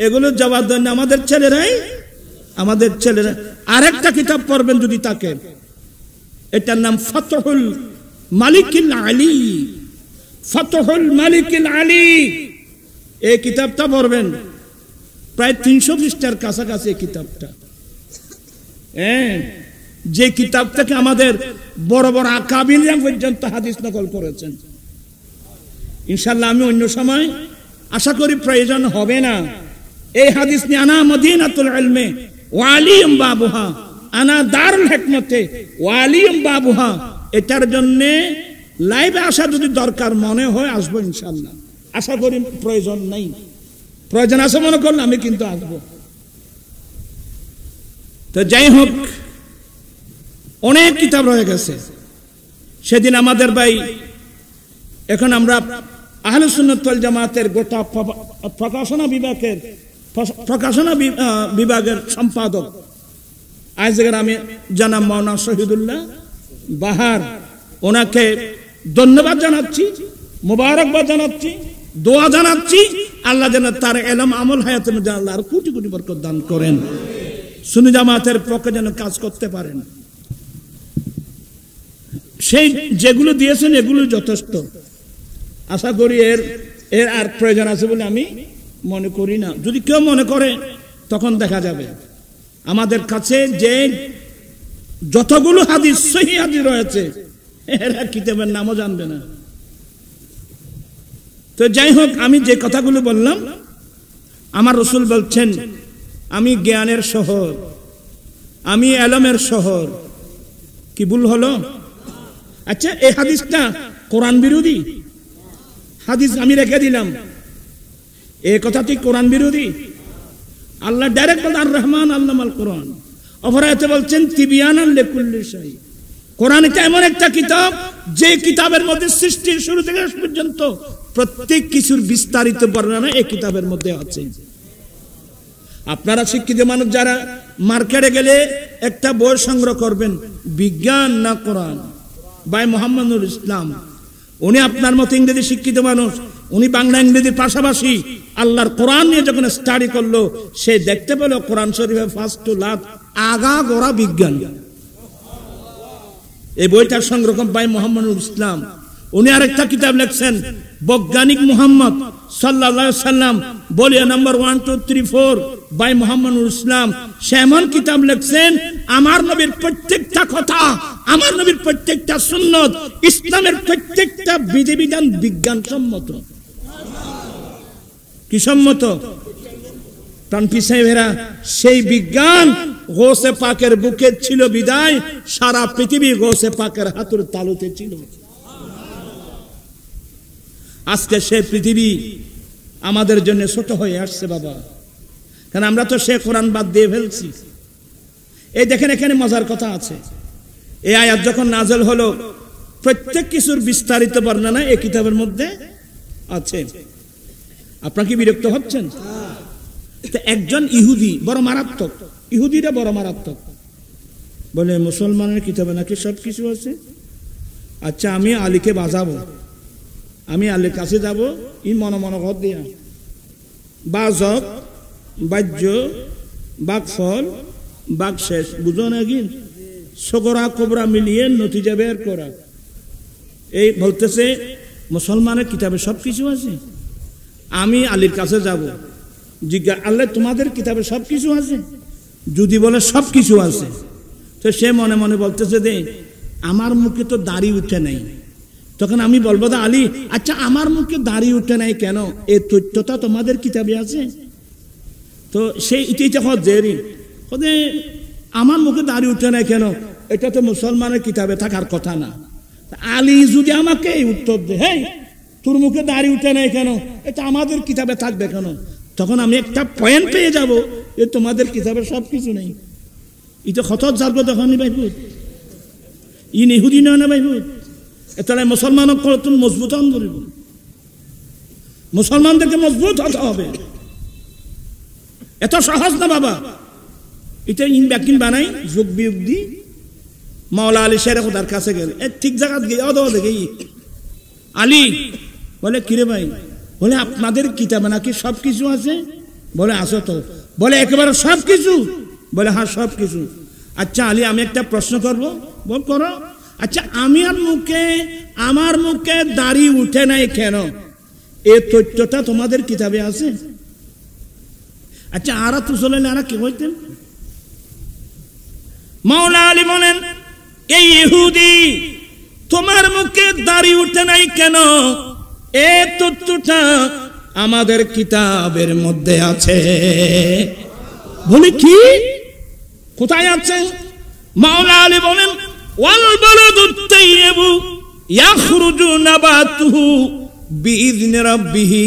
এগুলোর জবাব দেন আমাদের ছেলেরা। আরেকটা কিতাব পড়বেন যদি তাকে, এটার নাম ফাতহুল মালিকিল আলী। ফাতহুল মালিকিল আলী এই কিতাবটা পড়বেন, প্রায় 300 পৃষ্ঠার কাছাকাছি এই কিতাবটা। যে কিতাব থেকে আমাদের বড় বড় আকাবিররা পর্যন্ত হাদিস নকল করেছেন। ইনশাআল্লাহ আমি অন্য সময় আশা করি প্রয়োজন হবে না এই হাদিস নিয়ে। আনা মদিনাতুল ইলমে ওয়া আলিম বাবুহা, আনা দারুল হিকমতে ওয়া আলিম বাবুহা, এটার জন্য লাইভে আসা যদি দরকার মনে হয় আসবো ইনশাআল্লাহ। আশা করি প্রয়োজন নাই, প্রয়োজন আছে মনে করলে আমি কিন্তু আসবো। তো যাই হোক, অনেক কিতাব রয়ে গেছে। সেদিন আমাদের ভাই, এখন আমরা আহলে সুন্নাত ওয়াল জামাতের গোটা প্রকাশনা বিভাগের সম্পাদক আজকের আমি জানাব মাওলানা শহীদুল্লাহ বাহার, ওনাকে ধন্যবাদ জানাচ্ছি, মোবারকবাদ জানাচ্ছি, দোয়া জানাচ্ছি। আল্লাহ যেন তার ইলম আমল হায়াতের মধ্যে আল্লাহ আর কোটি কোটি বরকত দান করেন, সুন্নি জামাতের পক্ষে যেন কাজ করতে পারেন। সেই যেগুলো দিয়েছেন এগুলো যথেষ্ট। আশা করি এর আর প্রয়োজন আছে বলে আমি মনে করি না। যদি কেউ মনে করে তখন দেখা যাবে। আমাদের কাছে যে যতগুলো হাদিস সহিহ হাদিস রয়েছে এরা কিতাবের নামও জানবে না। তো যাই হোক, আমি যে কথাগুলো বললাম, আমার রাসূল বলছেন আমি জ্ঞানের শহর, আমি ইলমের শহর। কি ভুল হলো? আচ্ছা, এই হাদিসটা কোরআন বিরোধী হাদিস আমি রেখে দিলাম, এই কথাটি কোরআন বিরোধী? আল্লাহ ডাইরেক্ট বলেন আর রহমান আল্লামাল কোরআন, অপরায়তে বলছেন তিবিয়ানান লিকুল্লি শাই। কোরআন এটা এমন একটা কিতাব যে কিতাবের মধ্যে সৃষ্টির শুরু থেকে শেষ পর্যন্ত প্রত্যেক কিছুর বিস্তারিত বর্ণনা এই কিতাবের মধ্যে আছে। আপনারা শিক্ষিত মানুষ যারা মার্কেটে গেলে একটা বই সংগ্রহ করবেন, বিজ্ঞান না কোরআন, বাই মোহাম্মদ নুর ইসলাম। উনি আপনার মতো ইংরেজি শিক্ষিত মানুষ, উনি বাংলা ইংরেজির পাশাপাশি আল্লাহর কোরআন নিয়ে যখন স্টাডি করলো, সে দেখতে পেল কোরআন শরীফে ফার্স্ট টু লাভ আগা গোড়া বিজ্ঞান। এই বইটার সংরক্ষণ বাই মোহাম্মদ নুর ইসলাম। উনি আরেকটা কিতাব লিখছেন বৈজ্ঞানিক মুহাম্মদ সাল্লাল্লাহু আলাইহি সাল্লাম, বলিয়া নাম্বার 1 2 3 4 বাই মোহাম্মদ নুর ইসলাম। সে এমন কিতাব লিখছেন, আমার নবীর প্রত্যেকটা কথা, আমার নবীর প্রত্যেকটা সুন্নত, ইসলামের প্রত্যেকটা বিধিবিধান বিজ্ঞান সম্মত। কি সম্মত? প্রাণপ্রিয় সাহেবেরা, সেই বিজ্ঞান গৌসে পাকের বুকে ছিল বিদায় সারা পৃথিবী গৌসে পাকের হাতের তালুতে ছিল। আজকে সেই পৃথিবী আমাদের জন্য ছোট হয়ে আসছে বাবা, কারণ আমরা তো সে কোরআন বাদ দিয়ে ফেলছি। এই দেখেন, এখানে মজার কথা আছে। এই আয়াত যখন নাযিল হলো, প্রত্যেক কিছুর বিস্তারিত বর্ণনা এই কিতাবের মধ্যে আছে। আপনারা কি বিরক্ত হচ্ছেন? তো একজন ইহুদি, বড় মারাত্মক, ইহুদিরা বড় মারাত্মক, বলে মুসলমানের কিতাবে নাকি সব কিছু আছে। আচ্ছা, আমি আলীকে বাজাবো, আমি আলীর কাছে যাব, ই মনে মনে ঘর দিয়া বাজক বাহ্য বাকফল বাকশেষ, বুঝো নাকি? সকরা কোবরা মিলিয়ে নতিজা বের করা। এই বলতেছে মুসলমানের কিতাবে সব কিছু আছে। আমি আলীর কাছে যাব, জিজ্ঞাসা, আল্লাহ তোমাদের কিতাবে সব কিছু আছে? যদি বলে সব কিছু আছে, তো সে মনে মনে বলতেছে যে আমার মুখে তো দাড়ি উঠে নাই। তখন আমি বলবো, দা আলী, আচ্ছা আমার মুখে দাড়ি উঠে নাই কেন? এই তথ্যটা তোমাদের কিতাবে আছে? তো সে এটা জেরি আমার মুখে দাড়ি উঠে নাই কেন? এটা তো মুসলমানের কিতাবে থাকার কথা না। আলী যদি আমাকে এই উত্তর দেয়, হ্যাঁ তোর মুখে দাড়ি উঠে নাই কেন, এটা আমাদের কিতাবে থাকবে কেন? তখন আমি একটা পয়েন্ট পেয়ে যাব, এ তোমাদের কিতাবে সব কিছু নেই। এটা খতর যাবো তখন ভাইপুত ই ইহুদি নয় না ভাইপুত। এতটাই মুসলমানক তুমি মজবুত হন ধরিব, মুসলমানদেরকে মজবুত হতে হবে। এত সহজ না বাবা। এটা ইন ব্যাকিন বানাই যোগ বিয়োগ দি মাওলা আলী শের খোদার কাছে গেল, ঠিক জায়গাত গিয়ে অদ দেখে আলী বলে, কিরে ভাই, বলে আপনাদের কিতাবে নাকি সব কিছু আছে? বলে আসো তো। বলে একেবারে সব কিছু? বলে হ্যাঁ সব কিছু। আচ্ছা আলী, আমি একটা প্রশ্ন করবো। বল করো। আচ্ছা আমার মুখে দাড়ি উঠে নাই কেন, এই তথ্যটা তোমাদের কিতাবে আছে? আচ্ছা আরা তো চলেন, আরা কি হইতেন? মাওলা আলী বলেন, এই ইহুদি তোমার মুখে দাড়ি উঠে নাই কেন, এই তথ্যটা আমাদের কিতাবের মধ্যে আছে। বলি কি, কোথায় আছে? মাওলা আলী বলেন, ওয়াল বালাদুত তাইয়্যিবু ইয়াখরুজু নাবাতুহু বিইذن রাব্বিহি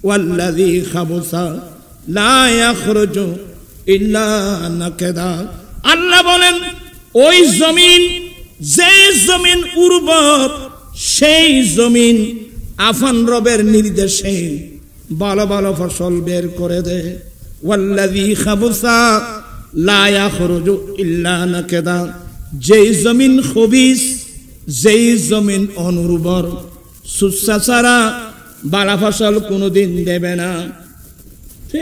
ওয়াল্লাযী খাবুসা লা ইয়াখরুজু ইল্লা নাকাদা। আল্লাহ বলেন, ওই জমিন, যে জমিন উর্বর, সেই জমিন আফান রবের নির্দেশে ভালো ভালো ফসল বের করে দেয়। ওয়াল্লাযী খাবুসা লা ইয়াখরুজু ইল্লা নাকাদা, যেই জমিন খবিস, যেই জমিন অনুর্বর, সুসা ছাড়া বালা ফসল কোনোদিন দেবে না।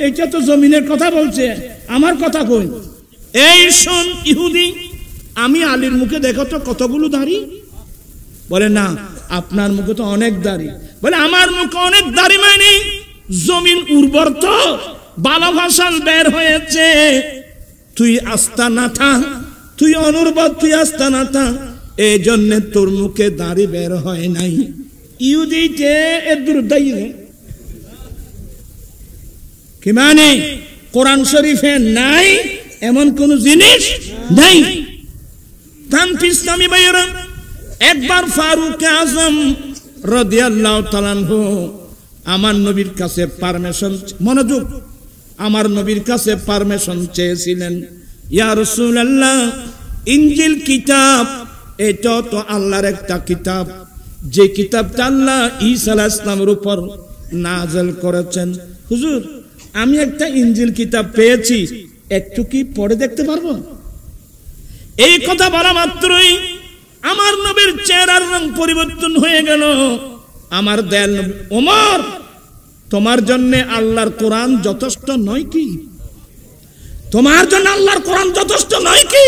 এইটা তো জমিনের কথা বলছে, আমার কথা কই? এই শোন ইহুদি, আমি আলীর মুখে দেখো তো কতগুলো দাড়ি? বলে না, আপনার মুখে তো অনেক দাড়ি। বলে আমার মুখে অনেক দাড়ি মানে জমিন উর্বর, তো বালা ফসল বের হয়েছে, তুই আস্থা না থাক, তুই অনুর্বর, তুই আস্থা না থাক, এই জন্য তোর মুখে দাড়ি বের হয় নাই। ইহুদিতে এর দুর্দায়ী কি মানে? কোরআন শরীফে নাই এমন কোন জিনিস নাই। ইসলামী ভাইয়েরা, একবার ফারুক আজম রাদিয়াল্লাহু তাআলা আনহু আমার নবীর কাছে পারমিশন, মনোযোগ, আমার নবীর কাছে পারমিশন চেয়েছিলেন। ইয়া রাসূলুল্লাহ, ইনজিল কিতাব এটা তো আল্লাহর একটা কিতাব, যে কিতাবটা আল্লাহ ঈসা আলাইহিস সালামের উপর নাযিল করেছেন। হুজুর, আমি একটা ইনজিল কিতাব পেয়েছি, একটু কি পড়ে দেখতে পারবো? এই কথা বলা মাত্রই আমার নবীর চেহারার রং পরিবর্তন হয়ে গেল। আমার দয়াল নবী, ওমর, তোমার জন্য আল্লাহর কোরআন যথেষ্ট নয় কি? তোমার জন্য আল্লাহর কোরআন যথেষ্ট নয় কি?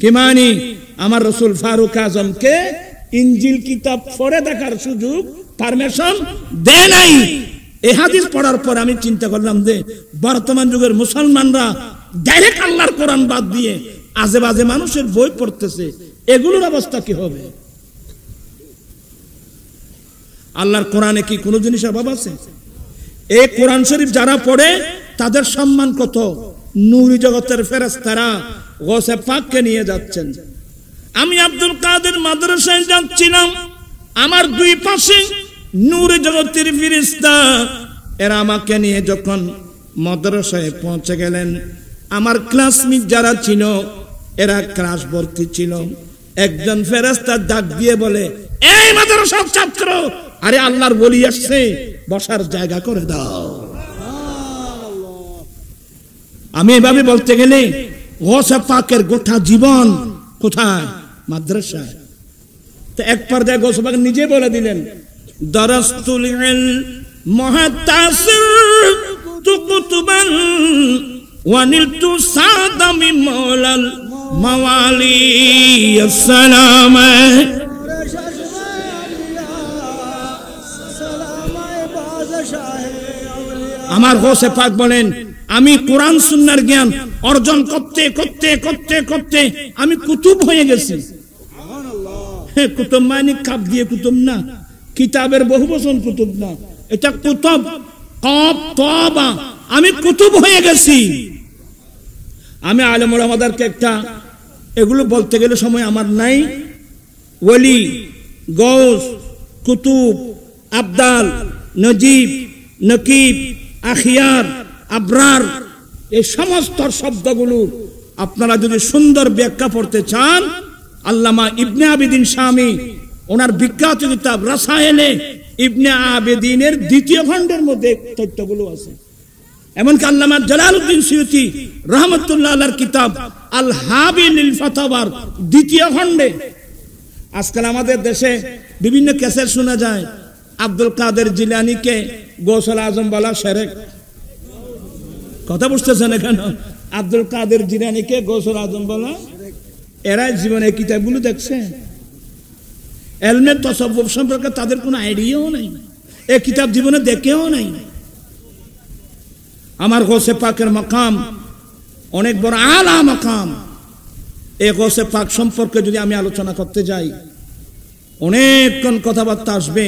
কি মানি? আমার রাসূল ফারুক আজমকে ইনজিল কিতাব পড়ে দেখার সুযোগ, পারমিশন দেয় নাই। এই হাদিস পড়ার পর আমি চিন্তা করলাম যে বর্তমান যুগের মুসলমানরা ডাইরেক্ট আল্লাহর কোরআন বাদ দিয়ে আজে বাজে মানুষের বই পড়তেছে, এগুলোর অবস্থা কি হবে? আল্লাহর কোরআনে কি কোনো জিনিসের অভাব আছে? এই কোরআন শরীফ যারা পড়ে তাদের সম্মান কত? নূরি জগতের ফেরেশতারা গৌসে পাককে নিয়ে যাচ্ছেন। আমি আব্দুল কাদের মাদ্রাসায় যাচ্ছিলাম, আমার দুই পাশে নূরি জগতের ফেরেশতা, এরা আমাকে নিয়ে যখন মাদ্রাসায় পৌঁছে গেলেন, আমার ক্লাসমেট যারা ছিল এরা ক্লাস ভর্তি ছিল। একজন ফেরেশতা ডাক দিয়ে বলে, এই মাদ্রাসার ছাত্র, আরে আল্লাহর ওলি আসছে, বসার জায়গা করে দাও। আমি এভাবে বলতে গেলে গৌসে পাকের গোটা জীবন কোথায়? মাদ্রাসায়। তো এক পর্যায়ে গৌসে পাক নিজে বলে দিলেন, দারাস্তুল ইলম হাত্তা সিরতু কুতুবান ওয়া নিলতু সাদামি মাওলাল মাওয়ালি আসসালাম। আমার গৌসে পাক বলেন, আমি কোরআন সুন্নাহর জ্ঞান অর্জন করতে করতে করতে করতে আমি কুতুব হয়ে গেছি। কুতুব মানে কাপ দিয়ে কুতুব না, কিতাবের বহু বচন কুতুব না, এটা কুতুব, কব তবা, আমি কুতুব হয়ে গেছি। আমি আলেম ওলামাদেরকে একটা, এগুলো বলতে গেলে সময় আমার নাই, ওলি, গৌস, কুতুব, আবদাল, নজিব, নকিব, আখিয়ার, আবরার, এই সমস্ত শব্দগুলো আপনারা যদি সুন্দর ব্যাখ্যা পড়তে চান, আল্লামা ইবনে আবিদিন শামী ওনার বিখ্যাত কিতাব রাসায়েলে ইবনে আবিদিনের দ্বিতীয় খণ্ডের মধ্যে তথ্যগুলো আছে। এমনকি আল্লামা জালালউদ্দিন সুয়ুতী রাহমাতুল্লাহ আলাইহির কিতাব আল হাবিলিল ফাতাওয়ার দ্বিতীয় খণ্ডে। আজকাল আমাদের দেশে বিভিন্ন কেসেট শোনা যায়, আব্দুল কাদের জিলানীকে গৌসুল আজম বলা শিরক। কথা বুঝতেছেন এখানে? আব্দুল কাদের জিলানীকে গৌসুল আজম বলা এরা জীবনে কিতাবগুলো দেখছে, এলমে তাসাউফ সম্পর্কে তাদের কোনো আইডিয়াও নাই, এই কিতাব জীবনে দেখেও নাই। আমার গৌসে পাকের মাকাম অনেক বড় আলা মাকাম। এই গৌসে পাক সম্পর্কে যদি আমি আলোচনা করতে যাই অনেকক্ষণ কথাবার্তা আসবে।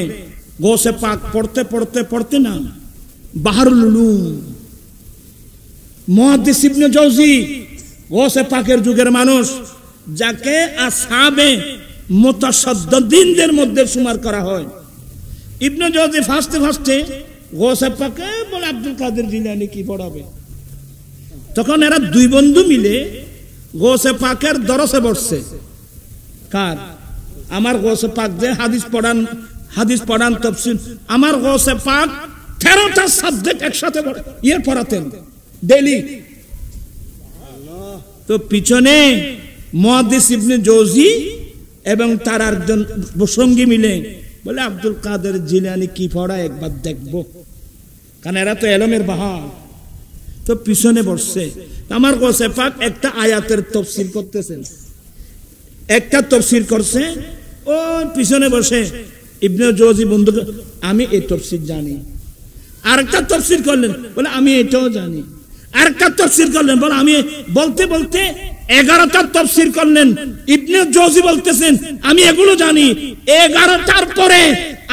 গৌসে পাক পড়তে পড়তে পড়তে না বাহরুল উলুম মুহাদ্দিস ইবনে জাওজি গৌসে পাকের যুগের মানুষ, যাকে আসহাবে মুতাশাদ্দিদিনদের মধ্যে শুমার করা হয়। ইবনে জাওজি ফার্স্টে ফার্স্টে গৌসে পাকে বলে আব্দুল কাদের জিলানী কি পড়াবে। তখন এরা দুই বন্ধু মিলে গৌসে পাকের দরসে বসছে। কার? আমার গৌসে পাক যে হাদিস পড়ান তাফসীর, আমার গৌসে পাক 13টা সাবজেক্ট একসাথে পড়াতেন ডেইলি। তো পিছনে মুহাদ্দিস ইবনে জাওজি এবং তার একজন সঙ্গী মিলে বলে আব্দুল কাদের জিলানী কি পড়া একবার দেখবো, কারণ এরা তো এলমের বাহার। তো পিছনে বসছে। আমার গৌসে পাক একটা আয়াতের তাফসীর করতেছেন, একটা তাফসীর করছে, ও পিছনে বসে ইবনে জাওজি বন্ধু আমি এই তাফসীর জানি। আরেকটা তাফসীর করলেন, বলে আমি এটাও জানি। আরেকটা তাফসীর করলেন, বলে আমি বলতে বলতে 11টা তাফসীর করলেন। ইবনে জাওজি বলতেছেন আমি এগুলো জানি। 11টার পরে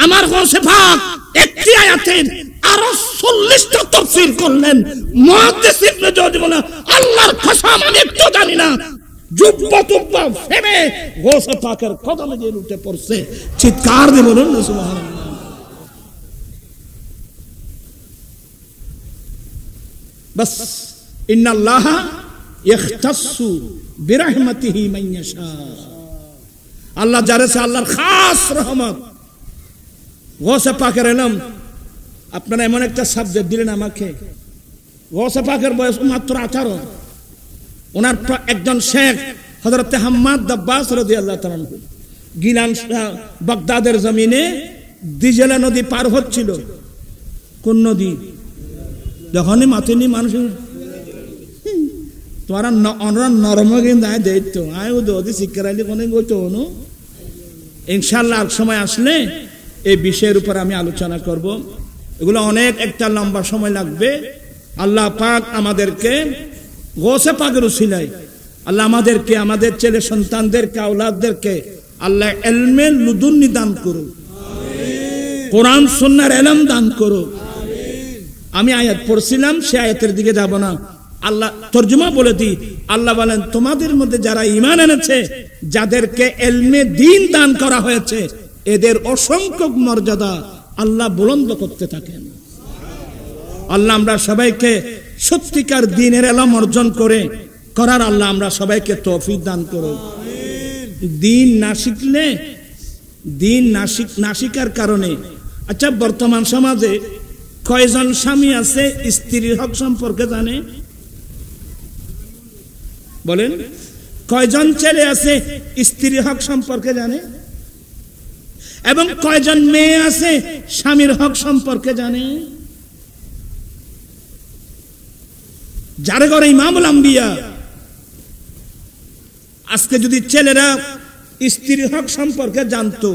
আমার গৌসে পাক একটি আয়াতের আরো 40টা তাফসীর করলেন। মুহাদ্দিস ইবনে জাওজি বলে আল্লাহর কসম আমি একটু জানি না। জুব্বা তুব্বা ফেলে গৌসে পাকের কদমে গিয়ে উঠে পড়ছে। চিৎকার দিয়ে বলুন না সুবহানাল্লাহ। বাস ইন্নাল্লাহ ইখতাসসু বিরহমাতিহি মান ইয়াশা। আল্লাহ যারে চায় আল্লাহর খাস রহমত। গৌসে পাকের ইলম আপনারা এমন একটা সাবজেক্ট দিলেন আমাকে। গৌসে পাকের বয়স মাত্র 18। ওনার একজন শেখ হযরত হাম্মাদ দাব্বাস রাদিয়াল্লাহু তাআলা গিলান বাগদাদের জমিনে দিজলা নদী পার হচ্ছিল। কোন নদী? যখনই মাথেনি মানুষ তোরা নরম কিন্তু আয় দেখতো আয় ওদি শিক্ষারাইলে কোনো গইতো অনু। ইনশাআল্লাহ এক সময় আসলে এই বিষয়ের উপর আমি আলোচনা করব। এগুলো অনেক একটা লম্বা সময় লাগবে। আল্লাহ পাক আমাদেরকে গৌসে পাকের উসিলায় আল্লাহ আমাদেরকে, আমাদের ছেলে সন্তানদেরকে, আওলাদদেরকে আল্লাহ ইলমে লুদুন্নি দান করুক, কোরআন সুন্নাহর ইলম দান করুক। আমি আয়াত পড়ছিলাম, সে আয়াতের দিকে যাব না। আল্লাহ তরজমা বলে দিই। আল্লাহ বলেন তোমাদের মধ্যে যারা ঈমান এনেছে, যাদেরকে ইলমে দ্বীন দান করা হয়েছে, এদের অসংখ্য মর্যাদা আল্লাহ বুলন্দ করতে থাকেন। আল্লাহ আমরা সবাইকে সত্যিকার দ্বীনের ইলম অর্জন করার আল্লাহ আমরা সবাইকে তৌফিক দান করুন। দ্বীন না শিখলে, দ্বীন না শিখার কারণে, আচ্ছা বর্তমান সমাজে কয়জন স্বামী আছে স্ত্রীর হক সম্পর্কে জানে? বলেন। কয়জন ছেলে আছে স্ত্রীর হক সম্পর্কে জানে? এবং কয়জন মেয়ে আছে স্বামীর হক সম্পর্কে জানে? যার ঘরে ইমামুল আম্বিয়া, আজকে যদি ছেলেরা স্ত্রীর হক সম্পর্কে জানতো,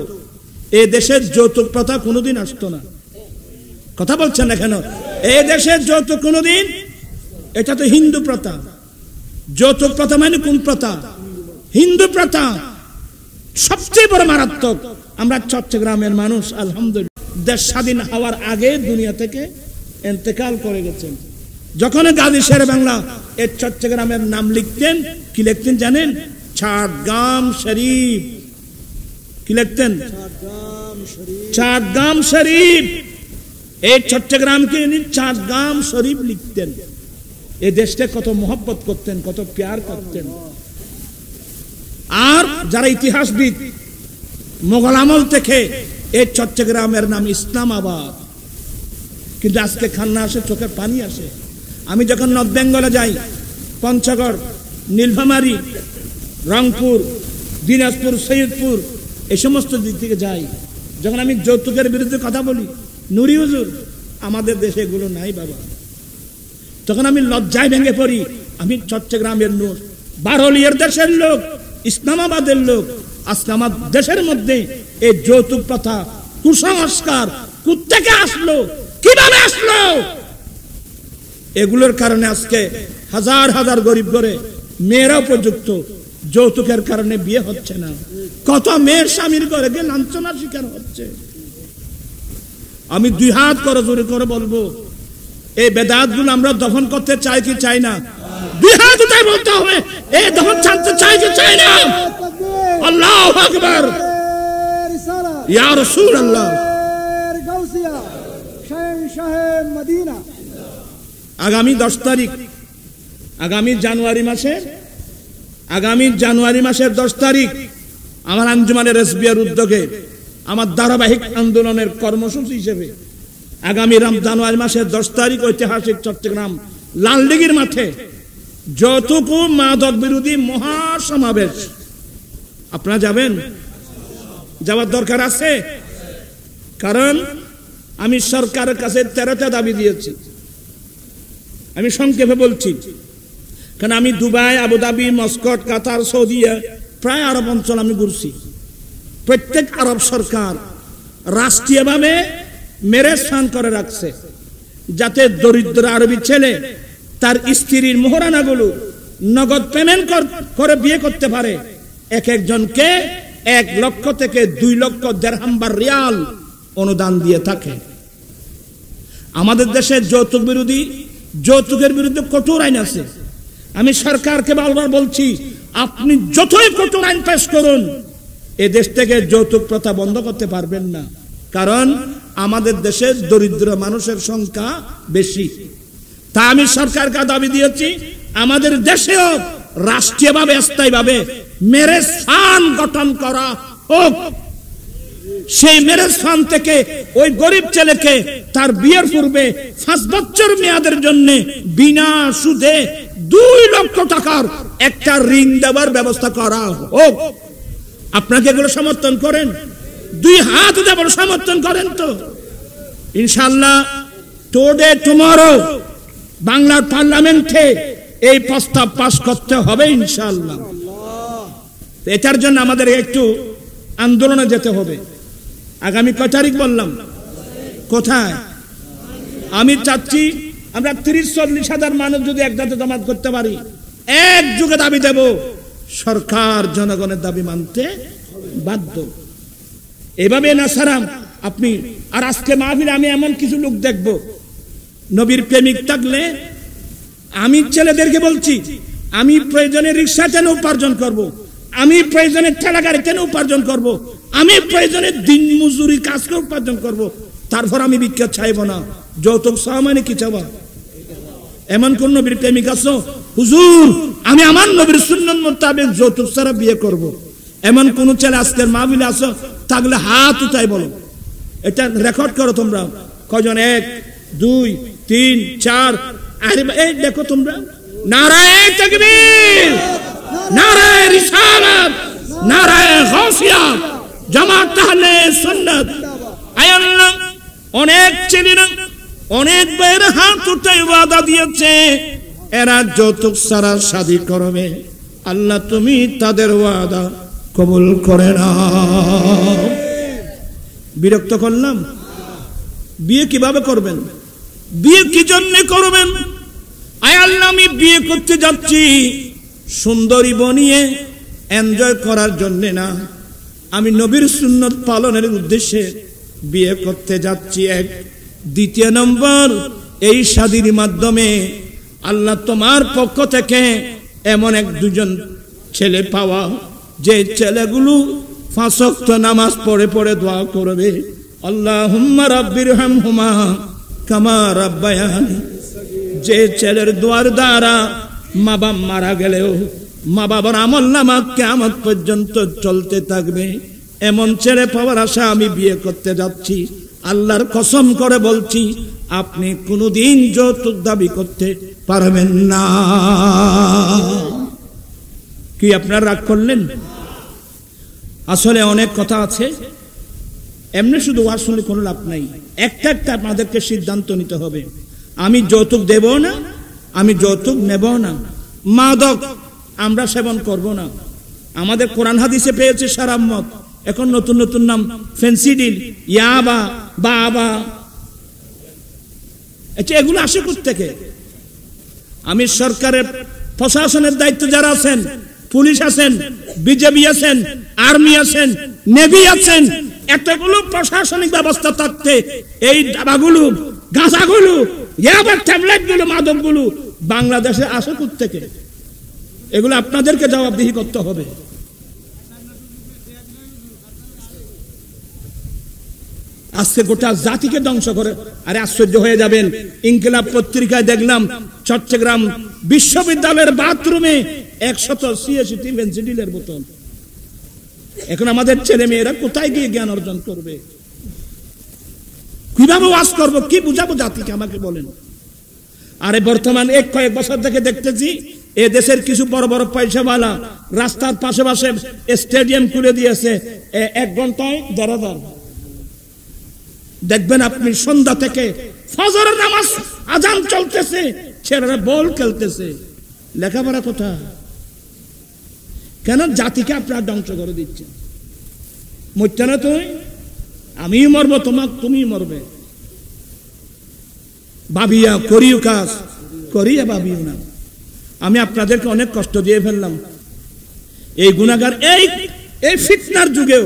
এ দেশের যৌতুক প্রথা কোনোদিন আসতো না। কথা বলছেন না কেন? এই দেশের যৌতুক কোনোদিন, এটা তো হিন্দু প্রথা। যৌতুক প্রথা মানে কোন প্রথা? হিন্দু প্রথা। সবচেয়ে বড় মারাত্মক। আমরা চট্টগ্রামের মানুষ আলহামদুলিল্লাহ দেশ স্বাধীন হওয়ার আগে দুনিয়া থেকে ইন্তেকাল করে গেছেন। যখন গাজী শের বাংলা এই চট্টগ্রামের নাম লিখতেন, কি লিখতেন জানেন? চাটগাম শরীফ। কি লিখতেন? চাটগাম শরীফ। এই চট্টগ্রামকে চাটগাম শরীফ লিখতেন। এই দেশকে কত মোহব্বত করতেন, কত প্যার করতেন। আর যারা ইতিহাসবিদ, মোগল আমল থেকে এই চট্টগ্রামের নাম ইসলামাবাদ। কিন্তু আজকে খান্না আসে, চোখের পানি আসে। আমি যখন নর্থ বেঙ্গলে যাই, পঞ্চগড়, নীলফামারী, রংপুর, দিনাজপুর, সৈয়দপুর, এই সমস্ত দিক থেকে যাই, যখন আমি যৌতুকের বিরুদ্ধে কথা বলি, নুরি হুজুর আমাদের দেশে এগুলো নাই বাবা, তখন আমি লজ্জায় ভেঙে পড়ি। আমি চট্টগ্রামের নূর, বারলিয়ার দেশের লোক, ইসলামাবাদের লোক, আজকে আমার দেশের মধ্যে এই যৌতুক প্রথা, কুসংস্কার কোত্থেকে আসলো, কিভাবে আসলো? এগুলোর কারণে আজকে হাজার হাজার গরিব ঘরে মেয়েরা উপযুক্ত, যৌতুকের কারণে বিয়ে হচ্ছে না। কত মেয়ের স্বামীর ঘরে গিয়ে লাঞ্ছনার শিকার হচ্ছে। আমি দুই হাত করে জোরে করে বলবো, এই বেদাতগুলো আমরা দফন করতে চাই কি চাই না? দুই হাত উঠাই বলতে হবে, এই দফন ছাড়তে চাই কি চাই না? আল্লাহু আকবার, ইয়া রাসূলুল্লাহ। আগামী 10 তারিখ, আগামী জানুয়ারি মাসের 10 তারিখ আমার আঞ্জুমানের এসবিআর উদ্যোগে আমার ধারাবাহিক আন্দোলনের কর্মসূচি হিসেবে আগামী জানুয়ারি মাসের 10 তারিখ ঐতিহাসিক চট্টগ্রাম লালদিঘির মাঠে যৌতুক ও মাদক বিরোধী মহাসমাবেশ। আপনারা যাবেন? যাওয়ার দরকার আছে। কারণ আমি সরকারের কাছে 13টা দাবি দিয়েছি। আমি সংক্ষেপে বলছি, কারণ আমি দুবাই, আবুধাবি, মস্কট, কাতার, সৌদি, প্রায় আরব অঞ্চল আমি ঘুরছি। প্রত্যেক আরব সরকার রাষ্ট্রীয়ভাবে ম্যারেজ ফান্ড করে রাখছে, যাতে দরিদ্র আরবি ছেলে তার স্ত্রীর মোহরানাগুলো নগদ পেমেন্ট করে বিয়ে করতে পারে। এক একজনকে 1 লক্ষ থেকে 2 লক্ষ দিরহাম বা রিয়াল অনুদান দিয়ে থাকে। আমাদের দেশে যৌতুকের বিরুদ্ধে কঠোর আইন আছে। আমি সরকারকে বারবার বলছি, আপনি যতই কঠোর আইন পেশ করুন, এ দেশ থেকে যৌতুক প্রথা বন্ধ করতে পারবেন না। কারণ আমাদের দেশে দরিদ্র মানুষের সংখ্যা বেশি। তা আমি সরকারকে দাবি দিয়েছি, আমাদের দেশেও রাষ্ট্রীয়ভাবে স্থায়ীভাবে ম্যারেজ ফান্ড গঠন করা হোক। সেই ম্যারেজ ফান্ড থেকে ওই গরিব ছেলেকে তার বিয়ের পূর্বে 5 বছর মেয়াদের জন্য বিনা সুদে 2 লক্ষ টাকার একটা ঋণ দেওয়ার ব্যবস্থা করা হোক। আপনাকে এগুলো সমর্থন করেন? 2 হাত দেওয়ার সমর্থন করেন তো? ইনশাআল্লাহ টুডে টুমরো বাংলার পার্লামেন্টে এই প্রস্তাব পাস করতে হবে ইনশাআল্লাহ। এটার জন্য আমাদের একটু আন্দোলনে যেতে হবে। আগামী কয় তারিখ বললাম? কোথায়? আমি চাচ্ছি আমরা 30-40 হাজার মানুষ যদি একসাথে জমাত করতে পারি, এক যুগে দাবি দেব, সরকার জনগণের দাবি মানতে বাধ্য। এভাবে না সারাম আপনি। আর আজকে মাহফিলে আমি এমন কিছু লোক দেখব, নবীর প্রেমিক থাকলে, আমি ছেলেদেরকে বলছি, আমি প্রয়োজনে রিক্সা কেন উপার্জন করব, আমি প্রয়োজনে ঠেলা গাড়ি কেন উপার্জন করব, আমি প্রয়োজনে দিন মজুরি কাজ করে উপার্জন করব, তারপর আমি ভিক্ষা চাইব না। যৌতুক চাওয়া মানে কি চাওয়া? এমন কোন নবীর প্রেমিক আছো, হুজুর আমি আমার নবীর সুন্নাত মোতাবেক যৌতুক ছাড়া বিয়ে করব, এমন কোন ছেলে আজকের মাহফিলে আছো? থাকলে হাত উঠাই বলো। এটা রেকর্ড করো তোমরা, কয়জন? 1 2 3 4। আরে এই দেখো তোমরা, নারায়ে তাকবীর, নারায়ে রিসালাত, নারায়ে গাউসিয়া, জামাত আহলে সুন্নাত। আয় আল্লাহ, অনেক ছেলেরা, অনেক ভাইয়ের হাত উঠাই ওয়াদা দিয়েছে এরা যৌতুক ছাড়া শাদী করবে। আল্লাহ তুমি তাদের ওয়াদা কবুল করে নাও। বিরক্ত করলাম? বিয়ে কিভাবে করবেন? বিয়ে কি জন্য করবেন? আয় আল্লাহ, আমি বিয়ে করতে যাচ্ছি সুন্দরী বনিয়ে এনজয় করার জন্য না, আমি নবীর সুন্নাত পালনের উদ্দেশ্যে বিয়ে করতে যাচ্ছি। 1 দ্বিতীয় নম্বর, এই শাদীর মাধ্যমে আল্লাহ তোমার পক্ষ থেকে এমন 1-2 ছেলে পাওয়া, যে ছেলেগুলো 5 ওয়াক্ত নামাজ পড়ে পড়ে দোয়া করবে, আল্লাহুম্মা রাব্বিরহামহুমা কামা রাব্বায়ানি। যে ছেলের দোয়ার দ্বারা মা বাবা মারা গেলেও মা বাবার আমলনামা কিয়ামত পর্যন্ত চলতে থাকবে, এমন ছেলে পাওয়ার আশা আমি বিয়ে করতে যাচ্ছি। আল্লাহর কসম করে বলছি, আপনি কোনোদিন যৌতুক দাবি করতে পারবেন না। কি আপনারা রাগ করলেন? আসলে অনেক কথা আছে, এমনি শুধু ওয়াজ শুনলে কোনো লাভ নাই। একটা একটা আপনাদেরকে সিদ্ধান্ত নিতে হবে। আমি যৌতুক দেব না, আমি যৌতুক নেব না। মাদক আমরা সেবন করব না, আমাদের কোরআন হাদিসে পেয়েছে সারাম্মত, এখন নতুন নতুন নাম ফেন্সিডিল, ইয়াবা, বাবা, এগুলো আসে কোত্থেকে? আমি সরকারের প্রশাসনের দায়িত্ব যারা আছেন, পুলিশ আছেন, বিজেপি আছেন, আর্মি আছেন, নেভি আছেন, এতগুলো প্রশাসনিক ব্যবস্থা থাকতে এই দাবাগুলো, গাঁজাগুলো, ইয়াবার ট্যাবলেটগুলো, মাদকগুলো বাংলাদেশে আসে কোত্থেকে? এগুলো আপনাদেরকে জবাবদিহি করতে হবে। আজকে গোটা জাতিকে ধ্বংস করে। আরে আশ্চর্য হয়ে যাবেন, ইনকিলাব পত্রিকায় দেখলাম চট্টগ্রাম বিশ্ববিদ্যালয়ের বাথরুমে 186টি ফেন্সিডিলের বোতল। এখন আমাদের ছেলে মেয়েরা কোথায় গিয়ে জ্ঞান অর্জন করবে? কিভাবে ওয়াজ করবো? কি বুঝাবো জাতিকে? আমাকে বলেন। আরে বর্তমান কয়েক বছর থেকে দেখতেছি এ দেশের কিছু বড় বড় পয়সাওয়ালা রাস্তার পাশে পাশে স্টেডিয়াম খুলে দিয়েছে, 1 ঘন্টায় 1,500। দেখবেন আপনি সন্ধ্যা থেকে ফজরের নামাজ আজান চলতেছে, ছেলেরা বল খেলতেছে। লেখাপড়া কোথায়? কেন? জাতিকে আপনারা ধ্বংস করে দিচ্ছেন। মরতে না তুই, আমি মরবো, তুমি মরবে। ভাবিয়া করিও কাজ, করিয়া ভাবিও না। আমি আপনাদেরকে অনেক কষ্ট দিয়ে ফেললাম। এই গুনাহগার, এই ফিতনার যুগেও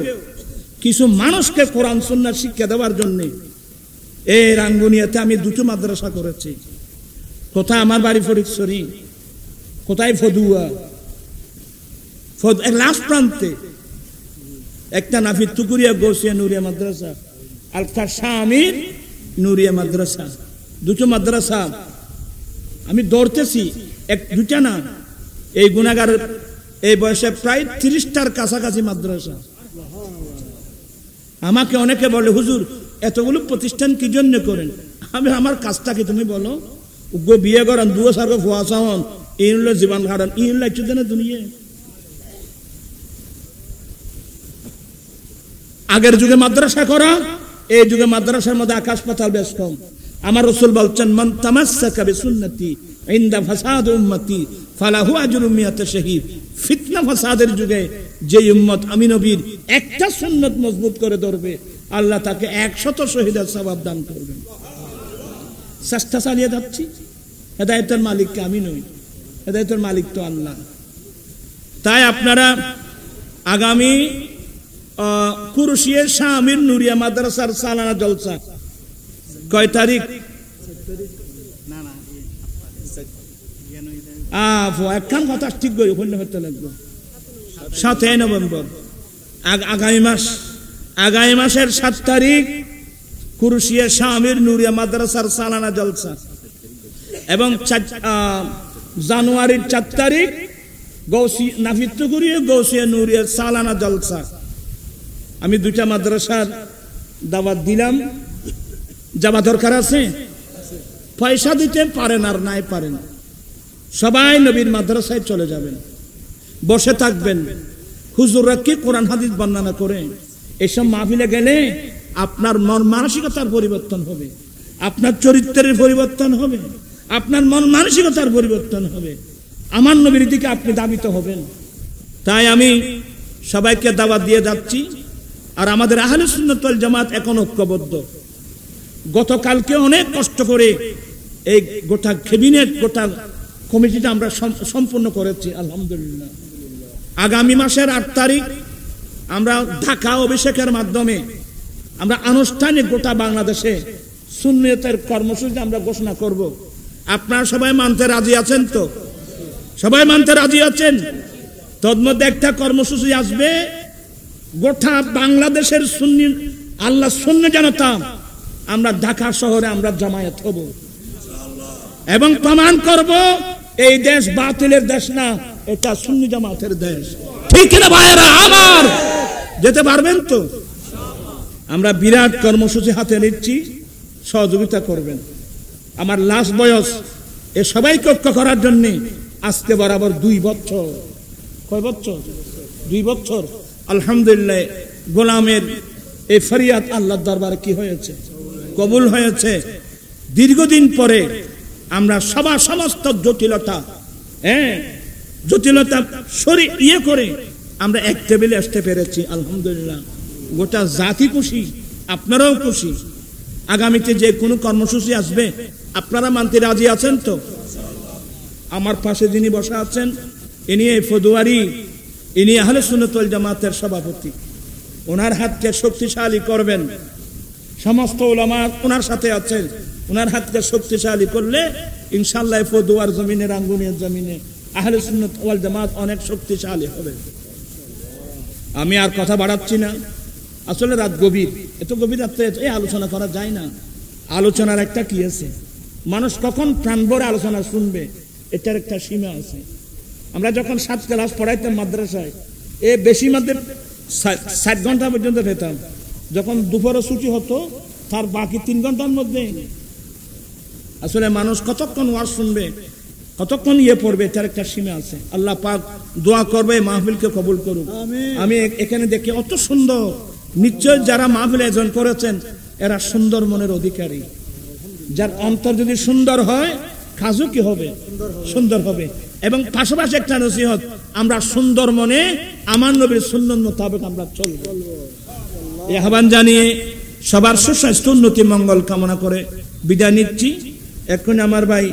কিছু মানুষকে কোরআন সুন্নাহ শিক্ষা দেওয়ার জন্য এই রাঙ্গুনিয়াতে আমি 2টো মাদ্রাসা করেছি। কোথায়? আমার বাড়ি ফরিদছড়ি, কোথায়? ফদুয়া, লাস্ট প্রান্তে একটা নাফিদ তুকুরিয়া গৌসিয়া নুরিয়া মাদ্রাসা, আর একটা শামির নুরিয়া মাদ্রাসা। 2টো মাদ্রাসা আমি দৌড়তেছি, 2টা না। এই গুনাহগার এই বয়সে প্রায় 30টার কাছাকাছি মাদ্রাসা। আমাকে অনেকে বলে, হুজুর এতগুলো প্রতিষ্ঠান কি জন্য করেন? আমি, আমার কাজটা কি তুমি বলো? উগ্র বিয়ে করেন, 2 সার্গ ফুয়াশা হন, ইনলো জীবন কাটান, ইনলো একটু দেন দুনিয়া। আগের যুগে মাদ্রাসা করা, এই যুগে মাদ্রাসার মধ্যে আকাশ পাতাল বেশ কম। আমার রাসূল বলছেন, মান তামাসসাকা বিসুন্নতি ইনদা ফাসাদ উম্মতি ফালাহু আজরুম মিয়াত শাহীদ। ফিতনা ফাসাদের যুগে যে উম্মত আমি নবীর একটা সুন্নাত মজবুত করে ধরবে, আল্লাহ তাকে 100 শহীদের সওয়াব দান করবেন। চেষ্টা চালিয়ে যাচ্ছি। হেদায়েতের মালিক কে? আমি নই, হেদায়েতের মালিক তো আল্লাহ। তাই আপনারা আগামী কুরুশিয়া শামির নুরিয়া মাদ্রাসার সালানা জলসা কয় তারিখ? একখান কথা ঠিক করি, হতে লাগবে 7 নভেম্বর, আগামী মাসের 7 তারিখ কুরুশিয়া শামির নুরিয়া মাদ্রাসার সালানা জলসা, এবং জানুয়ারির 4 তারিখ নাফিদ তুকুরিয়া গৌসিয়া নুরিয়া সালানা জলসা। আমি 2টা মাদ্রাসার দাওয়াত দিলাম। যাওয়া দরকার আছে? পয়সা দিতে পারেন আর নাই পারেন, সবাই নবীর মাদ্রাসায় চলে যাবেন, বসে থাকবেন। হুজুররা কি কোরআন হাদিস বর্ণনা করে? এসব মাহফিলে গেলে আপনার মন মানসিকতার পরিবর্তন হবে, আপনার চরিত্রের পরিবর্তন হবে, আপনার মন মানসিকতার পরিবর্তন হবে, আমার নবীর দিকে আপনি ধাবিত হবেন। তাই আমি সবাইকে দাওয়াত দিয়ে যাচ্ছি। আর আমাদের আহলে সুন্নাত ওয়াল জামাত এখন ঐক্যবদ্ধ। গতকালকে অনেক কষ্ট করে এই গোটা ক্যাবিনেট, গোটা কমিটিটা আমরা সম্পূর্ণ করেছি, আলহামদুলিল্লাহ। আগামী মাসের 8 তারিখ আমরা ঢাকা অভিষেকের মাধ্যমে আমরা আনুষ্ঠানিক গোটা বাংলাদেশে সুন্নিয়তের কর্মসূচি আমরা ঘোষণা করব। আপনারা সবাই মানতে রাজি আছেন তো? সবাই মানতে রাজি আছেন? তন্মধ্যে একটা কর্মসূচি আসবে, গোটা বাংলাদেশের সুন্নি আল্লাহ সুন্নি জনতা আমরা ঢাকা শহরে আমরা জামায়াত হব এবং প্রমাণ করব এই দেশ বাতিলের দেশ না, এটা সুন্নি জামাতের দেশ। ঠিক না ভাইরা আমার? যেতে পারবেন তো? আমরা বিরাট কর্মসূচি হাতে নিচ্ছি, সহযোগিতা করবেন। আমার লাস্ট বয়স এ সবাইকে ঐক্য করার জন্য আজকে বরাবর 2 বছর। কয় বছর? 2 বছর। আলহামদুলিল্লাহ গোলামের এই ফরিয়াদ আল্লাহর দরবারে কি হয়েছে? কবুল হয়েছে। দীর্ঘদিন পরে আমরা সমস্ত জটিলতা সরিয়ে করে আমরা এক টেবিলে আসতে পেরেছি, আলহামদুলিল্লাহ। গোটা জাতি খুশি, আপনারাও খুশি। আগামীতে যে কোনো কর্মসূচি আসবে আপনারা মানতে রাজি আছেন তো? আমার পাশে যিনি বসা আছেন ইনি ফদুয়ারি, ইনি আহলে সুন্নাত ওয়াল জামাতের সভাপতি। ওনার হাতকে শক্তিশালী করবেন, সমস্ত উলামা ওনার সাথে আছেন। ওনার হাতকে শক্তিশালী করলে ইনশাআল্লাহ ফদুয়ার জমিনে, রাঙ্গুনিয়ার জমিনে আহলে সুন্নাত ওয়াল জামাত অনেক শক্তিশালী হবে। আমি আর কথা বাড়াচ্ছি না, আসলে রাত গভীর, এত গভীর রাত্রে এই আলোচনা করা যায় না। আলোচনার একটা কি আছে, মানুষ কখন প্রাণ ভরে আলোচনা শুনবে এটার একটা সীমা আছে। আমরা যখন 7 ক্লাস পড়াইতাম মাদ্রাসায়, বেশি মধ্যে 60 ঘন্টা পর্যন্ত পেতাম। যখন দুপুরে ছুটি হতো তার বাকি 3 ঘন্টার মধ্যে আসলে মানুষ কতক্ষণ ওয়াজ শুনবে, কতক্ষণ পড়বে এটার একটা সীমা আছে। আল্লাহ পাক দোয়া করবে মাহফিলকে কবুল করুক। আমি এখানে দেখি অত সুন্দর, নিশ্চয় যারা মাহফিল আয়োজন করেছেন এরা সুন্দর মনের অধিকারী। যার অন্তর যদি সুন্দর হয় কাজও কি হবে, সুন্দর হবে। এবং পাশাপাশি একটা নসিহত, আমরা সুন্দর মনে আমার নবীর সুন্নাত মোতাবেক আমরা চলব। এই আহ্বান জানিয়ে সবার সুস্বাস্থ্য, উন্নতি, মঙ্গল কামনা করে বিদায় নিচ্ছি। এখন আমার ভাই